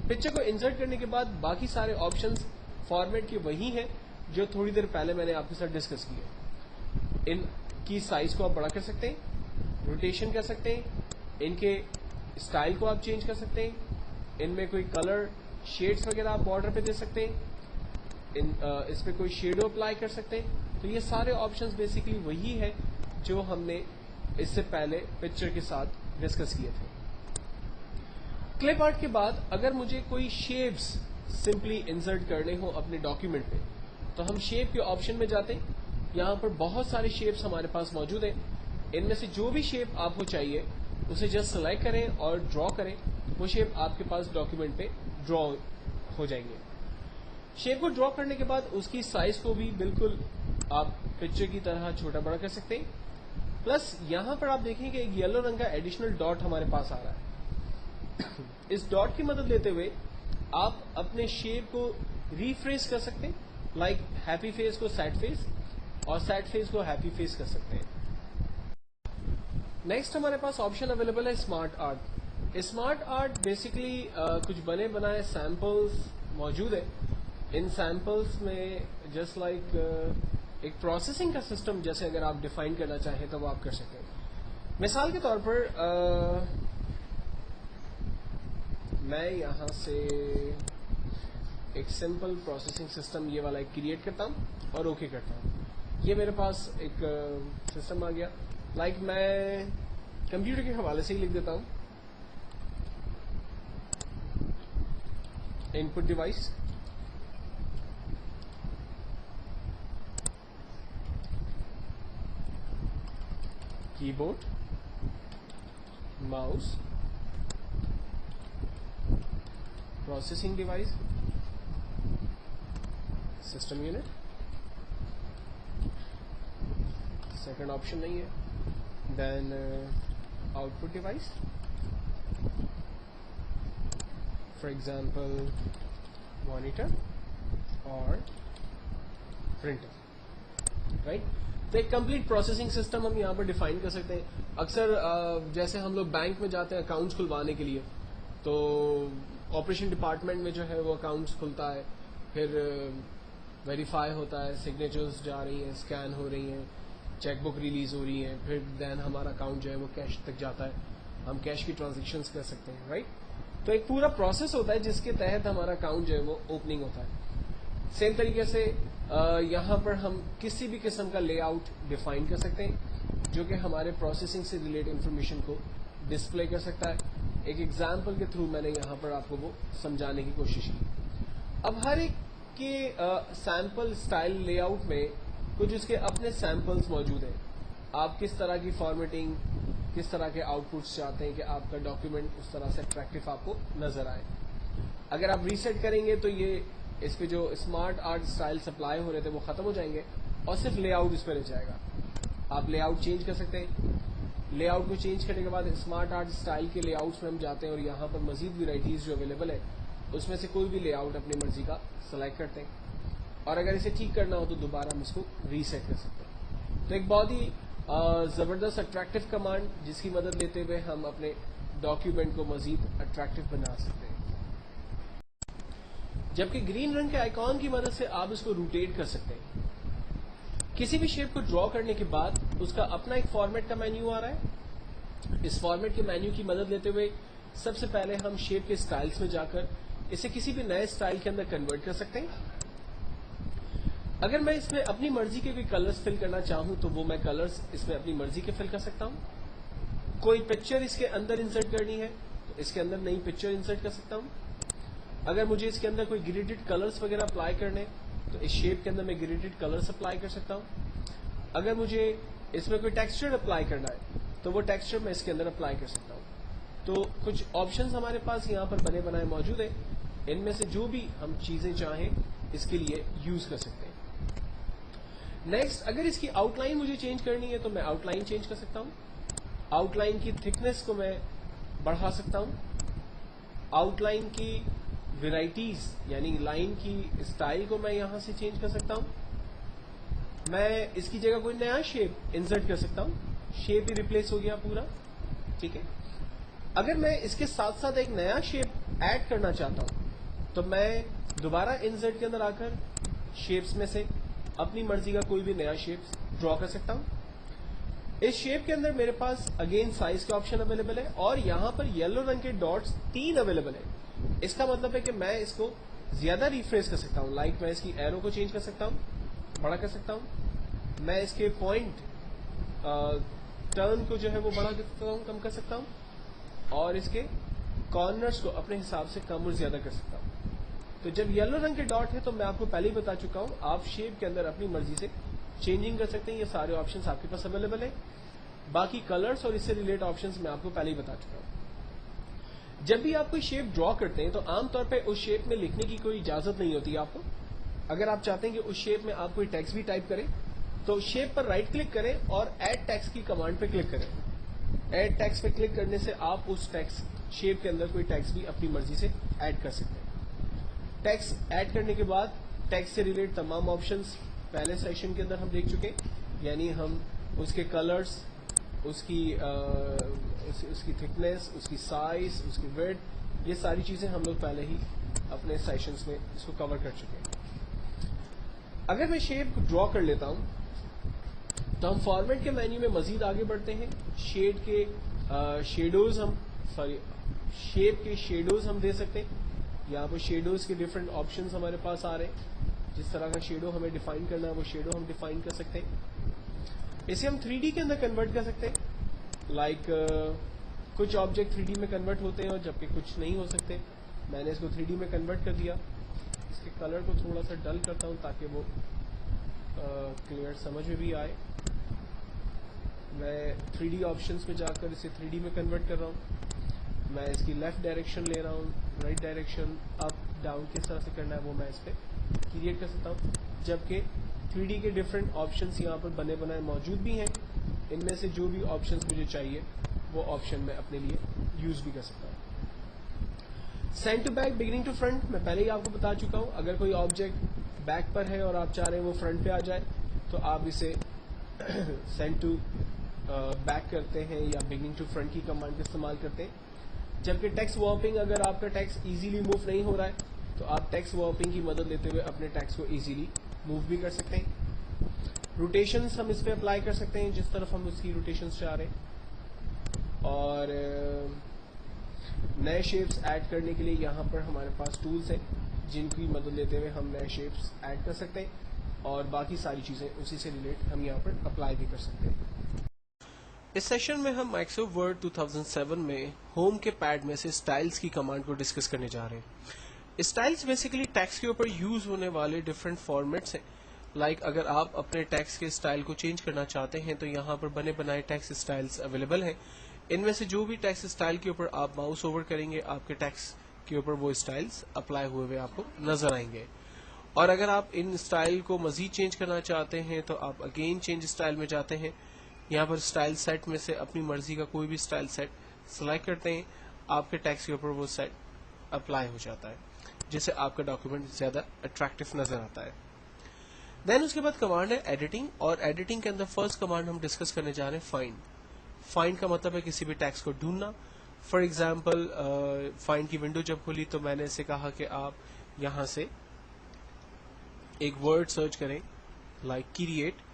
پکچر کو انسرٹ کرنے کے بعد باقی سارے آپشنز فارمیٹ کے وہی ہیں جو تھوڑی دیر پہلے میں نے آپ کے ساتھ ڈسکس کیے. ان کی سائز کو آپ بڑا کر سکتے ہیں، روٹیشن کر سکتے ہیں، ان کے اسٹائل کو آپ چینج کر سکتے ہیں، ان میں کوئی کلر شیڈز وغیرہ آپ بارڈر پہ دے سکتے ہیں، اس پہ کوئی شیڈو اپلائی کر سکتے ہیں. تو یہ سارے آپشنز بیسکلی وہی ہے جو ہم نے اس سے پہلے پکچر کے ساتھ ڈسکس کیے تھے. کلپ آرٹ کے بعد اگر مجھے کوئی شیپس سمپلی انسرٹ کرنے ہوں اپنے ڈاکیومنٹ پہ تو ہم شیپ کے آپشن میں جاتے ہیں. یہاں پر بہت سارے شیپس ہمارے پاس موجود ہیں. ان میں سے جو بھی شیپ آپ کو چاہیے اسے جسٹ سلیکٹ کریں اور ڈرا کریں. وہ شیپ آپ کے پاس ڈاکیومنٹ پہ ڈرا ہو جائیں گے. شیپ کو ڈرا کرنے کے بعد اس کی سائز کو بھی بالکل آپ پکچر کی طرح چھوٹا بڑا کر سکتے ہیں. پلس یہاں پر آپ دیکھیں کہ ایک یلو رنگ کا ایڈیشنل ڈاٹ ہمارے پاس آ رہا ہے. اس ڈاٹ کی مدد لیتے ہوئے آپ اپنے شیپ کو ریفریز کر سکتے ہیں، لائک ہیپی فیس کو سیڈ فیس اور سیڈ فیس کو ہیپی فیس کر سکتے ہیں. نیکسٹ ہمارے پاس آپشن اویلیبل ہے smart art. Smart art basically کچھ بنے بنائے سیمپلز موجود ہیں. ان سیمپلز میں جسٹ لائک ایک پروسیسنگ کا سسٹم جیسے اگر آپ ڈیفائن کرنا چاہیں تو وہ آپ کر سکتے ہیں. مثال کے طور پر میں یہاں سے ایک سمپل پروسیسنگ سسٹم یہ والا ایک کریٹ کرتا ہوں اور اوکے کرتا ہوں. یہ میرے پاس ایک سسٹم آ گیا. لائک میں کمپیوٹر کے حوالے سے ہی لکھ دیتا ہوں input device, keyboard, mouse, processing device, system unit. Second option نہیں ہے. Then output device, for example monitor اور پرنٹر, رائٹ. تو ایک کمپلیٹ پروسیسنگ سسٹم ہم یہاں پر ڈیفائن کر سکتے ہیں. اکثر جیسے ہم لوگ بینک میں جاتے ہیں اکاؤنٹس کھلوانے کے لیے, تو آپریشن ڈپارٹمنٹ میں جو ہے وہ اکاؤنٹس کھلتا ہے, پھر ویریفائی ہوتا ہے, سگنیچرز جا رہی ہیں, اسکین ہو رہی ہیں, چیک بک ریلیز ہو رہی ہے, پھر دین ہمارا اکاؤنٹ جو ہے وہ کیش تک جاتا ہے, ہم کیش کی ٹرانزیکشنز کر سکتے ہیں, رائٹ. تو ایک پورا پروسیس ہوتا ہے جس کے تحت ہمارا اکاؤنٹ جو ہے وہ اوپننگ ہوتا ہے. سیم طریقے سے یہاں پر ہم کسی بھی قسم کا لے آؤٹ ڈیفائن کر سکتے ہیں جو کہ ہمارے پروسیسنگ سے ریلیٹڈ انفارمیشن کو ڈسپلے کر سکتا ہے. ایک ایگزامپل کے تھرو میں نے یہاں پر آپ کو وہ سمجھانے کی کوشش کی. اب ہر ایک کے سیمپل اسٹائل لے آؤٹ میں کچھ اس کے اپنے سیمپلز موجود ہیں. آپ کس طرح کی فارمیٹنگ, کس طرح کے آؤٹ پٹس چاہتے ہیں کہ آپ کا ڈاکیومنٹ اس طرح سے اٹریکٹیو آپ کو نظر آئے. اگر آپ ریسیٹ کریں گے تو یہ اس پہ جو اسمارٹ آرٹ اسٹائل سپلائی ہو رہے تھے وہ ختم ہو جائیں گے اور صرف لے آؤٹ اس پہ رہ جائے گا. آپ لے آؤٹ چینج کر سکتے ہیں. لے آؤٹ کو چینج کرنے کے بعد اسمارٹ آرٹ اسٹائل کے لے آؤٹس میں ہم جاتے ہیں اور یہاں پر مزید ویرائٹیز جو اویلیبل ہے اس میں سے کوئی بھی لے آؤٹ اپنی مرضی کا سلیکٹ کرتے ہیں, اور اگر اسے ٹھیک کرنا ہو تو دوبارہ ہم اس کو ریسیٹ کر سکتے ہیں. تو ایک بہت ہی زبردست اٹریکٹیو کمانڈ جس کی مدد لیتے ہوئے ہم اپنے ڈاکیومنٹ کو مزید اٹریکٹیو بنا سکتے ہیں. جبکہ گرین رنگ کے آئیکن کی مدد سے آپ اس کو روٹیٹ کر سکتے ہیں. کسی بھی شیپ کو ڈرا کرنے کے بعد اس کا اپنا ایک فارمیٹ کا مینیو آ رہا ہے. اس فارمیٹ کے مینیو کی مدد لیتے ہوئے سب سے پہلے ہم شیپ کے سٹائلز میں جا کر اسے کسی بھی نئے سٹائل کے اندر کنورٹ کر سکتے ہیں. اگر میں اس میں اپنی مرضی کے بھی کلرز فل کرنا چاہوں تو وہ میں کلرز اس میں اپنی مرضی کے فل کر سکتا ہوں. کوئی پکچر اس کے اندر انسرٹ کرنی ہے تو اس کے اندر نئی پکچر انسرٹ کر سکتا ہوں. اگر مجھے اس کے اندر کوئی گریڈڈ کلرز وغیرہ اپلائی کرنے تو اس شیپ کے اندر میں گریڈڈ کلرز اپلائی کر سکتا ہوں. اگر مجھے اس میں کوئی ٹیکسچر اپلائی کرنا ہے تو وہ ٹیکسچر میں اس کے اندر اپلائی کر سکتا ہوں. تو کچھ آپشنز ہمارے پاس یہاں پر بنے بنائے موجود ہیں. ان میں سے جو بھی ہم چیزیں چاہیں اس کے لیے یوز کر سکتے ہیں. نیکسٹ, اگر اس کی آؤٹ لائن مجھے چینج کرنی ہے تو میں آؤٹ لائن چینج کر سکتا ہوں. آؤٹ لائن کی تھکنیس کو میں بڑھا سکتا ہوں. آؤٹ لائن کی ویرائٹیز یعنی لائن کی اسٹائل کو میں یہاں سے چینج کر سکتا ہوں. میں اس کی جگہ کوئی نیا شیپ انسرٹ کر سکتا ہوں. شیپ ہی ریپلیس ہو گیا پورا, ٹھیک ہے. اگر میں اس کے ساتھ ساتھ ایک نیا شیپ ایڈ کرنا چاہتا ہوں تو میں دوبارہ انسرٹ کے اندر آ کر شیپس میں سے اپنی مرضی کا کوئی بھی نیا شیپ ڈرا کر سکتا ہوں. اس شیپ کے اندر میرے پاس اگین سائز کا آپشن اویلیبل ہے اور یہاں پر یلو رنگ کے ڈاٹس 3 اویلیبل ہیں. اس کا مطلب ہے کہ میں اس کو زیادہ ریفریش کر سکتا ہوں. لائک میں اس کی ایرو کو چینج کر سکتا ہوں, بڑا کر سکتا ہوں. میں اس کے پوائنٹ ٹرن کو جو ہے وہ بڑا کر سکتا ہوں, کم کر سکتا ہوں, اور اس کے کارنرز کو اپنے حساب سے کم اور زیادہ کر سکتا ہوں. تو جب یلو رنگ کے ڈاٹ ہے تو میں آپ کو پہلے ہی بتا چکا ہوں آپ شیپ کے اندر اپنی مرضی سے چینجنگ کر سکتے ہیں. یہ سارے آپشنز آپ کے پاس اویلیبل ہیں. باقی کلرز اور اس سے ریلیٹڈ آپشنز میں آپ کو پہلے ہی بتا چکا ہوں. جب بھی آپ کوئی شیپ ڈرا کرتے ہیں تو عام طور پہ اس شیپ میں لکھنے کی کوئی اجازت نہیں ہوتی آپ کو. اگر آپ چاہتے ہیں کہ اس شیپ میں آپ کوئی ٹیکسٹ بھی ٹائپ کریں تو شیپ پر رائٹ کلک کریں اور ایڈ ٹیکسٹ کی کمانڈ پہ کلک کریں. ایڈ ٹیکسٹ پہ کلک کرنے سے آپ اس ٹیکسٹ شیپ کے اندر کوئی ٹیکسٹ بھی اپنی مرضی سے ایڈ کر سکتے ہیں. ٹیکسٹ ایڈ کرنے کے بعد ٹیکسٹ سے ریلیٹڈ تمام آپشنز پہلے سیشن کے اندر ہم دیکھ چکے. یعنی ہم اس کے کلرز, اس کی تھکنیس, اس کی سائز, اس کی ویڈتھ, یہ ساری چیزیں ہم لوگ پہلے ہی اپنے سیشنز میں اس کو کور کر چکے ہیں. اگر میں شیپ ڈرا کر لیتا ہوں تو ہم فارمیٹ کے مینیو میں مزید آگے بڑھتے ہیں. شیپ کے شیڈوز ہم دے سکتے ہیں. یہاں پر شیڈوز کے ڈفرینٹ آپشنس ہمارے پاس آ رہے ہیں. جس طرح کا شیڈو ہمیں ڈیفائن کرنا ہے وہ شیڈو ہم ڈیفائن کر سکتے ہیں. اسے ہم 3D کے اندر کنورٹ کر سکتے ہیں. لائک کچھ آبجیکٹ 3D میں کنورٹ ہوتے ہیں اور جبکہ کچھ نہیں ہو سکتے. میں نے اس کو 3D میں کنورٹ کر دیا. اس کے کلر کو تھوڑا سا ڈل کرتا ہوں تاکہ وہ کلیئر سمجھ میں بھی آئے. میں 3D آپشنس میں جا کر اسے 3D میں کنورٹ کر رہا ہوں. میں اس کی لیفٹ ڈائریکشن لے رہا ہوں, رائٹ ڈائریکشن, اپ ڈاؤن کس طرح سے کرنا ہے وہ میں اس پہ کریٹ کر سکتا ہوں. جبکہ 3D کے ڈفرینٹ آپشنس یہاں پر بنے بنائے موجود بھی ہیں. ان میں سے جو بھی آپشنس مجھے چاہیے وہ آپشن میں اپنے لیے یوز بھی کر سکتا ہوں. Send to back, beginning to front, میں پہلے ہی آپ کو بتا چکا ہوں. اگر کوئی آبجیکٹ بیک پر ہے اور آپ چاہ رہے ہیں وہ فرنٹ پہ آ جائے تو آپ اسے سینڈ ٹو بیک کرتے ہیں یا بگننگ ٹو فرنٹ کی کمانڈ کا استعمال کرتے ہیں. جبکہ ٹیکسٹ وارپنگ, اگر آپ کا ٹیکسٹ ایزیلی موو نہیں ہو رہا ہے تو آپ ٹیکسٹ وارپنگ کی مدد لیتے ہوئے اپنے ٹیکسٹ کو ایزیلی موو بھی کر سکتے ہیں. روٹیشنس ہم اس پہ اپلائی کر سکتے ہیں جس طرف ہم اس کی روٹیشنس چاہ رہے ہیں. اور نئے شیپس ایڈ کرنے کے لیے یہاں پر ہمارے پاس ٹولس ہیں جن کی مدد لیتے ہوئے ہم نئے شیپس ایڈ کر سکتے ہیں. اور باقی ساری چیزیں اسی سے ریلیٹ ہم یہاں پر اپلائی بھی کر سکتے ہیں. اس سیشن میں ہم مائکروسافٹ ورڈ 2007 میں ہوم کے پیڈ میں سے اسٹائلس کی کمانڈ کو ڈسکس کرنے جا رہے ہیں. اسٹائلس بیسیکلی ٹیکسٹ کے اوپر یوز ہونے والے ڈفرینٹ فارمیٹس ہیں. لائک اگر آپ اپنے ٹیکسٹ کے اسٹائل کو چینج کرنا چاہتے ہیں تو یہاں پر بنے بنائے ٹیکسٹ اسٹائلس اویلیبل ہیں. ان میں سے جو بھی ٹیکسٹ اسٹائل کے اوپر آپ ماؤس اوور کریں گے آپ کے ٹیکسٹ کے اوپر وہ اسٹائلس اپلائی ہوئے آپ کو نظر آئیں گے. اور اگر آپ ان اسٹائل کو مزید چینج کرنا چاہتے ہیں تو آپ اگین چینج اسٹائل میں جاتے ہیں. یہاں پر اسٹائل سیٹ میں سے اپنی مرضی کا کوئی بھی اسٹائل سیٹ سلیکٹ کرتے ہیں. آپ کے ٹیکسٹ کے اوپر وہ سیٹ اپلائی ہو جاتا ہے جس سے آپ کا ڈاکیومنٹ زیادہ اٹریکٹیو نظر آتا ہے. دین اس کے بعد کمانڈ ہے ایڈیٹنگ, اور ایڈیٹنگ کے اندر فرسٹ کمانڈ ہم ڈسکس کرنے جا رہے ہیں فائنڈ. فائنڈ کا مطلب ہے کسی بھی ٹیکسٹ کو ڈھونڈنا. فار ایگزامپل فائنڈ کی ونڈو جب کھلی تو میں نے اسے کہا کہ آپ یہاں سے ایک ورڈ سرچ کریں لائک کریٹ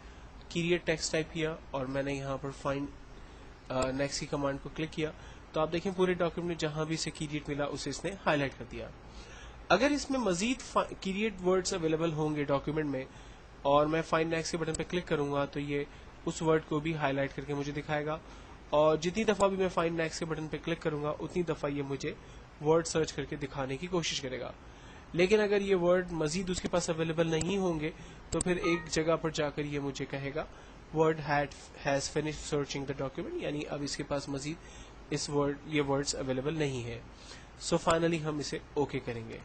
ٹیکسٹ ٹائپ کیا اور میں نے یہاں پر فائنڈ نیکسٹ کی کمانڈ کو کلک کیا تو آپ دیکھیں پورے ڈاکیومنٹ میں جہاں بھی اسے کریٹ ملا اسے اس نے ہائی لائٹ کر دیا. اگر اس میں مزید کریٹ ورڈز اویلیبل ہوں گے ڈاکیومنٹ میں اور میں فائنڈ نیکسٹ کے بٹن پہ کلک کروں گا تو یہ اس ورڈ کو بھی ہائی لائٹ کر کے مجھے دکھائے گا. اور جتنی دفعہ بھی میں فائنڈ نیکسٹ کے بٹن پہ کلک کروں گا اتنی دفعہ یہ مجھے ورڈ سرچ کر کے دکھانے کی کوشش کرے گا. لیکن اگر یہ ورڈ مزید اس کے پاس اویلیبل نہیں ہوں گے تو پھر ایک جگہ پر جا کر یہ مجھے کہے گا Word has finish searching the document, یعنی اب اس کے پاس مزید یہ ورڈز اویلیبل نہیں ہے. سو فائنلی ہم اسے اوکے کریں گے.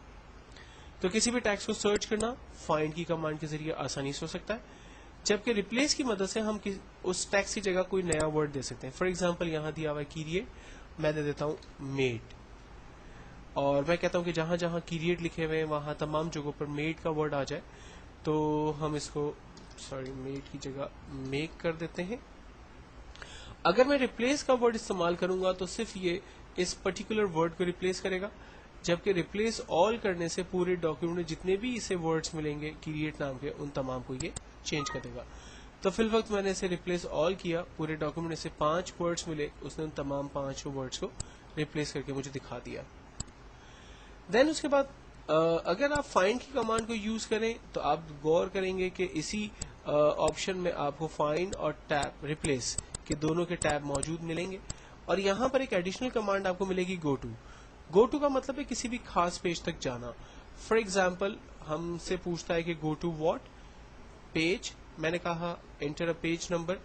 تو کسی بھی ٹیکسٹ کو سرچ کرنا فائنڈ کی کمانڈ کے ذریعے آسانی سے ہو سکتا ہے, جبکہ ریپلیس کی مدد سے ہم اس ٹیکسٹ کی جگہ کوئی نیا ورڈ دے سکتے ہیں. فار ایگزامپل یہاں دیا ہوا ہے کریٹ, میں دے دیتا ہوں میڈ, اور میں کہتا ہوں کہ جہاں جہاں کریٹ لکھے ہوئے ہیں وہاں تمام جگہوں پر میڈ کا ورڈ آ جائے. تو ہم اس کو میڈ کی جگہ میک کر دیتے ہیں. اگر میں ریپلیس کا ورڈ استعمال کروں گا تو صرف یہ اس پرٹیکولر ورڈ کو ریپلیس کرے گا, جبکہ ریپلیس آل کرنے سے پورے ڈاکیومنٹ میں جتنے بھی اسے ورڈز ملیں گے کریٹ نام کے ان تمام کو یہ چینج کر دے گا. تو فی الوقت میں نے اسے ریپلیس آل کیا, پورے ڈاکیومنٹ میں سے 5 ورڈز ملے, اس نے ان تمام 5 ورڈز کو ریپلیس کر کے مجھے دکھا دیا. دین اس کے بعد اگر آپ فائنڈ کی کمانڈ کو یوز کریں تو آپ غور کریں گے کہ اسی آپشن میں آپ کو فائنڈ اور ٹیب ریپلیس کے دونوں کے ٹیب موجود ملیں گے. اور یہاں پر ایک ایڈیشنل کمانڈ آپ کو ملے گی گو ٹو کا مطلب ہے کسی بھی خاص پیج تک جانا. فار ایگزامپل ہم سے پوچھتا ہے کہ گو ٹو واٹ پیج, میں نے کہا انٹر اے پیج نمبر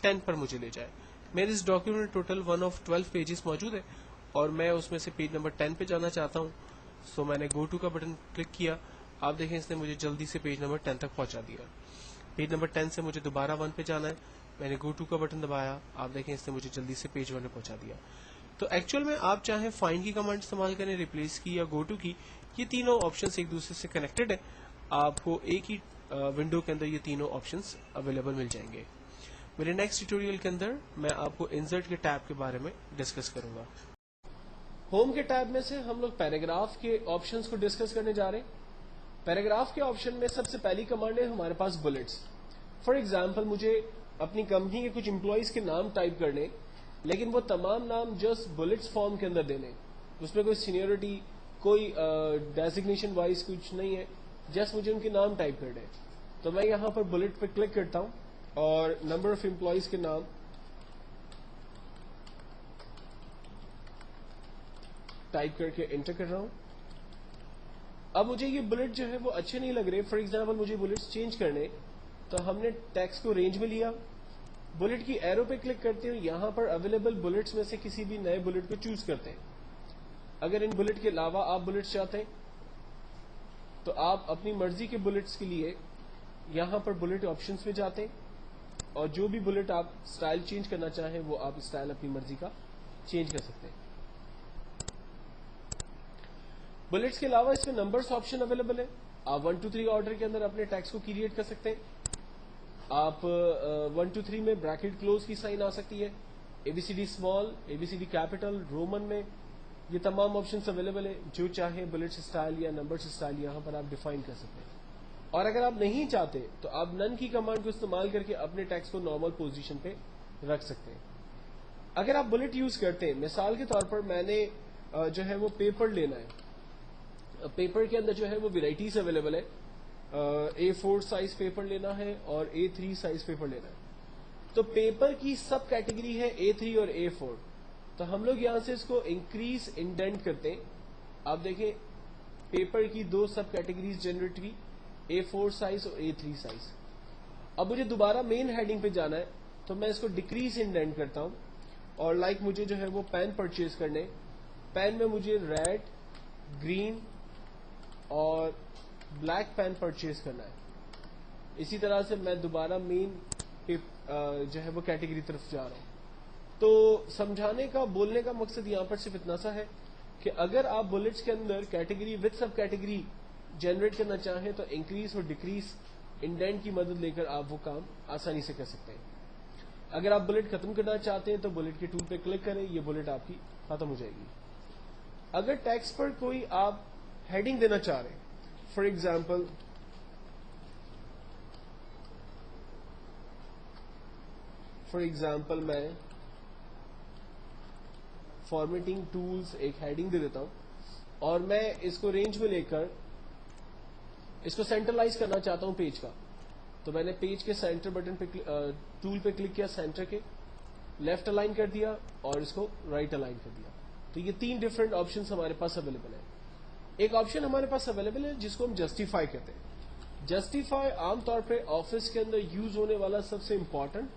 10 پر مجھے لے جائے. میرے اس ڈاکیومنٹ ٹوٹل 1 of 12 پیجز موجود ہے اور میں اس میں سے پیج نمبر 10 پہ جانا چاہتا ہوں. سو میں نے گو ٹو کا بٹن کلک کیا, آپ دیکھیں اس نے مجھے جلدی سے پیج نمبر 10 تک پہنچا دیا. پیج نمبر 10 سے مجھے دوبارہ 1 پہ جانا ہے, میں نے گو ٹو کا بٹن دبایا, آپ دیکھیں اس نے مجھے جلدی سے پیج 1 پہ پہنچا دیا. تو ایکچوئل میں آپ چاہیں فائنڈ کی کمانڈ استعمال کریں, ریپلیس کی یا گو ٹو کی, یہ تینوں آپشنس ایک دوسرے سے کنیکٹڈ ہیں. آپ کو ایک ہی ونڈو کے اندر یہ تینوں آپشنس اویلیبل مل جائیں گے. میرے نیکسٹ ٹیوٹوریل کے اندر میں آپ کو انسرٹ کے ٹیب کے بارے میں ڈسکس کروں گا. ہوم کے ٹیب میں سے ہم لوگ پیراگراف کے آپشنس کو ڈسکس کرنے جا رہے ہیں. پیراگراف کے آپشن میں سب سے پہلی کمانڈ ہے ہمارے پاس بلٹس. فار ایگزامپل مجھے اپنی کمپنی کے کچھ امپلائیز کے نام ٹائپ کرنے, لیکن وہ تمام نام جسٹ بلٹس فارم کے اندر دینے, اس میں کوئی سینیورٹی کوئی ڈیزگنیشن وائز کچھ نہیں ہے, جسٹ مجھے ان کے نام ٹائپ کرنے ہیں. تو میں یہاں پر بلٹ پہ کلک کرتا ہوں اور نمبر آف امپلائیز کے نام ٹائپ کر کے انٹر کر رہا ہوں. اب مجھے یہ بلٹ جو ہے وہ اچھے نہیں لگ رہے. فار ایگزامپل مجھے بلٹس چینج کرنے, تو ہم نے ٹیکسٹ کو رینج میں لیا, بلٹ کی ایرو پہ کلک کرتے ہیں, یہاں پر اویلیبل بلٹس میں سے کسی بھی نئے بلٹ کو چوز کرتے ہیں. اگر ان بلٹ کے علاوہ آپ بلٹس چاہتے ہیں تو آپ اپنی مرضی کے بلٹس کے لیے یہاں پر بلٹ آپشنز میں جاتے ہیں اور جو بھی بلٹ آپ سٹائل چینج کرنا چاہیں وہ آپ سٹائل اپنی مرضی کا چینج کر سکتے ہیں. بلٹس کے علاوہ اس میں نمبرز آپشن اویلیبل ہے. آپ 1 2 3 آرڈر کے اندر اپنے ٹیکسٹ کو کریٹ کر سکتے ہیں. آپ 1 2 3 میں بریکٹ کلوز کی سائن آ سکتی ہے, A B C D small, A B C D capital, Roman میں, یہ تمام آپشنز اویلیبل ہے. جو چاہے بلٹس اسٹائل یا نمبرز اسٹائل یہاں پر آپ ڈیفائن کر سکتے ہیں. اور اگر آپ نہیں چاہتے تو آپ نن کی کمانڈ کو استعمال کر کے اپنے ٹیکسٹ کو نارمل پوزیشن پہ رکھ سکتے ہیں. اگر آپ بلٹ یوز کرتے ہیں, مثال کے طور پر میں نے جو ہے وہ پیپر لینا ہے, پیپر کے اندر جو ہے وہ ویرائٹیز اویلیبل ہے. A4 سائز پیپر لینا ہے اور A3 سائز پیپر لینا ہے. تو پیپر کی سب کیٹیگری ہے A3 اور A4. تو ہم لوگ یہاں سے اس کو انکریز انڈینٹ کرتے ہیں. آپ دیکھیں پیپر کی 2 سب کیٹیگریز جنریٹ ہوئی, A4 سائز اور A3 سائز. اب مجھے دوبارہ مین ہیڈنگ پہ جانا ہے تو میں اس کو ڈیکریز انڈینٹ کرتا ہوں اور لائک مجھے جو ہے وہ پین پرچیز کرنے, پین میں مجھے ریڈ, گرین اور بلیک پین پرچیز کرنا ہے. اسی طرح سے میں دوبارہ مین جو ہے وہ کیٹیگری طرف جا رہا ہوں. تو سمجھانے کا, بولنے کا مقصد یہاں پر صرف اتنا سا ہے کہ اگر آپ بلٹس کے اندر category with sub category generate کرنا چاہیں تو انکریز اور ڈیکریز انڈینٹ کی مدد لے کر آپ وہ کام آسانی سے کر سکتے ہیں. اگر آپ بلٹ ختم کرنا چاہتے ہیں تو بلٹ کے ٹول پہ کلک کریں, یہ بلٹ آپ کی ختم ہو جائے گی. اگر ٹیکسٹ پر کوئی آپ ہیڈنگ دینا چاہ رہے ہیں, فار ایگزامپل میں فارمیٹنگ ٹولز ایک ہیڈنگ دے دیتا ہوں اور میں اس کو رینج میں لے کر اس کو سینٹرلائز کرنا چاہتا ہوں پیج کا. تو میں نے پیج کے سینٹر بٹن پہ ٹول پہ کلک کیا, سینٹر کے لیفٹ الائن کر دیا اور اس کو رائٹ الائن کر دیا. تو یہ 3 ڈفرنٹ آپشنز ہمارے پاس اویلیبل ہیں. ایک آپشن ہمارے پاس اویلیبل ہے جس کو ہم جسٹیفائی کہتے ہیں. جسٹیفائی عام طور پہ آفس کے اندر یوز ہونے والا سب سے امپورٹنٹ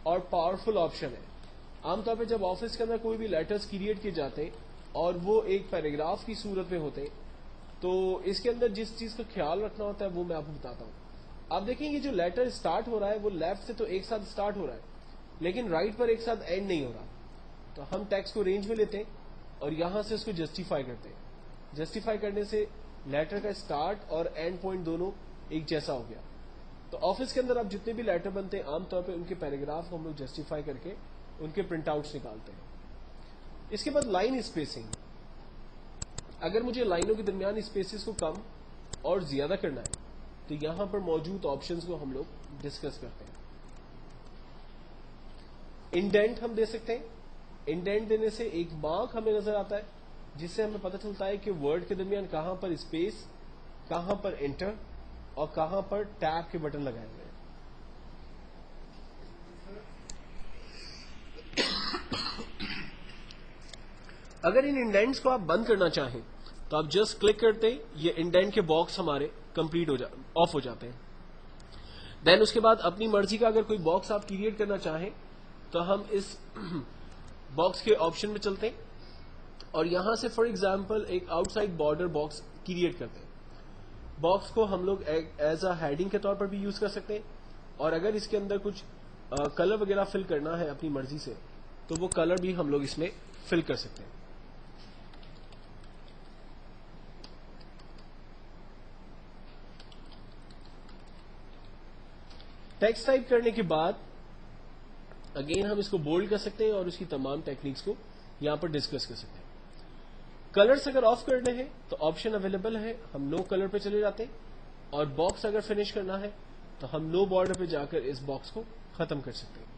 اور پاورفل آپشن ہے. عام طور پہ جب آفس کے اندر کوئی بھی لیٹرز کریٹ کیے جاتے ہیں اور وہ ایک پیراگراف کی صورت میں ہوتے ہیں تو اس کے اندر جس چیز کا خیال رکھنا ہوتا ہے وہ میں آپ کو بتاتا ہوں. آپ دیکھیں یہ جو لیٹر اسٹارٹ ہو رہا ہے وہ لیفٹ سے تو ایک ساتھ اسٹارٹ ہو رہا ہے لیکن رائٹ پر ایک ساتھ اینڈ نہیں ہو رہا. تو ہم ٹیکسٹ کو رینج میں لیتے ہیں اور یہاں سے اس کو جسٹیفائی کرتے ہیں. جسٹیفائی کرنے سے لیٹر کا اسٹارٹ اور اینڈ پوائنٹ دونوں ایک جیسا ہو گیا. تو آفس کے اندر آپ جتنے بھی لیٹر بنتے ہیں عام طور پہ ان کے پیراگراف کو ہم لوگ جسٹیفائی کر کے ان کے پرنٹ آؤٹس نکالتے ہیں. اس کے بعد لائن اسپیسنگ. اگر مجھے لائنوں کے درمیان اسپیسز کو کم اور زیادہ کرنا ہے تو یہاں پر موجود آپشنز کو ہم لوگ ڈسکس کرتے ہیں. انڈینٹ ہم دے سکتے ہیں. انڈینٹ دینے سے ایک مارک ہمیں نظر آتا ہے جس سے ہمیں پتہ چلتا ہے کہ ورڈ کے درمیان کہاں پر اسپیس, کہاں پر انٹر اور کہاں پر ٹیب کے بٹن لگائے ہوئے ہیں. اگر ان انڈینٹس کو آپ بند کرنا چاہیں تو آپ جسٹ کلک کرتے یہ انڈینٹ کے باکس ہمارے کمپلیٹ آف ہو جاتے ہیں. دین اس کے بعد اپنی مرضی کا اگر کوئی باکس آپ کریٹ کرنا چاہیں تو ہم اس باکس کے آپشن میں چلتے ہیں اور یہاں سے فار ایگزامپل ایک out side border box create کرتے ہیں. باکس کو ہم لوگ ایز اے ہیڈنگ کے طور پر بھی یوز کر سکتے ہیں اور اگر اس کے اندر کچھ کلر وغیرہ فل کرنا ہے اپنی مرضی سے تو وہ کلر بھی ہم لوگ اس میں فل کر سکتے ہیں. ٹیکسٹ ٹائپ کرنے کے بعد اگین ہم اس کو بولڈ کر سکتے ہیں اور اس کی تمام ٹیکنیکس کو یہاں پر ڈسکس کر سکتے ہیں. کلرز اگر آف کرنے ہیں تو آپشن اویلیبل ہے, ہم نو کلر پہ چلے جاتے ہیں اور باکس اگر فنش کرنا ہے تو ہم نو بارڈر پہ جا کر اس باکس کو ختم کر سکتے ہیں.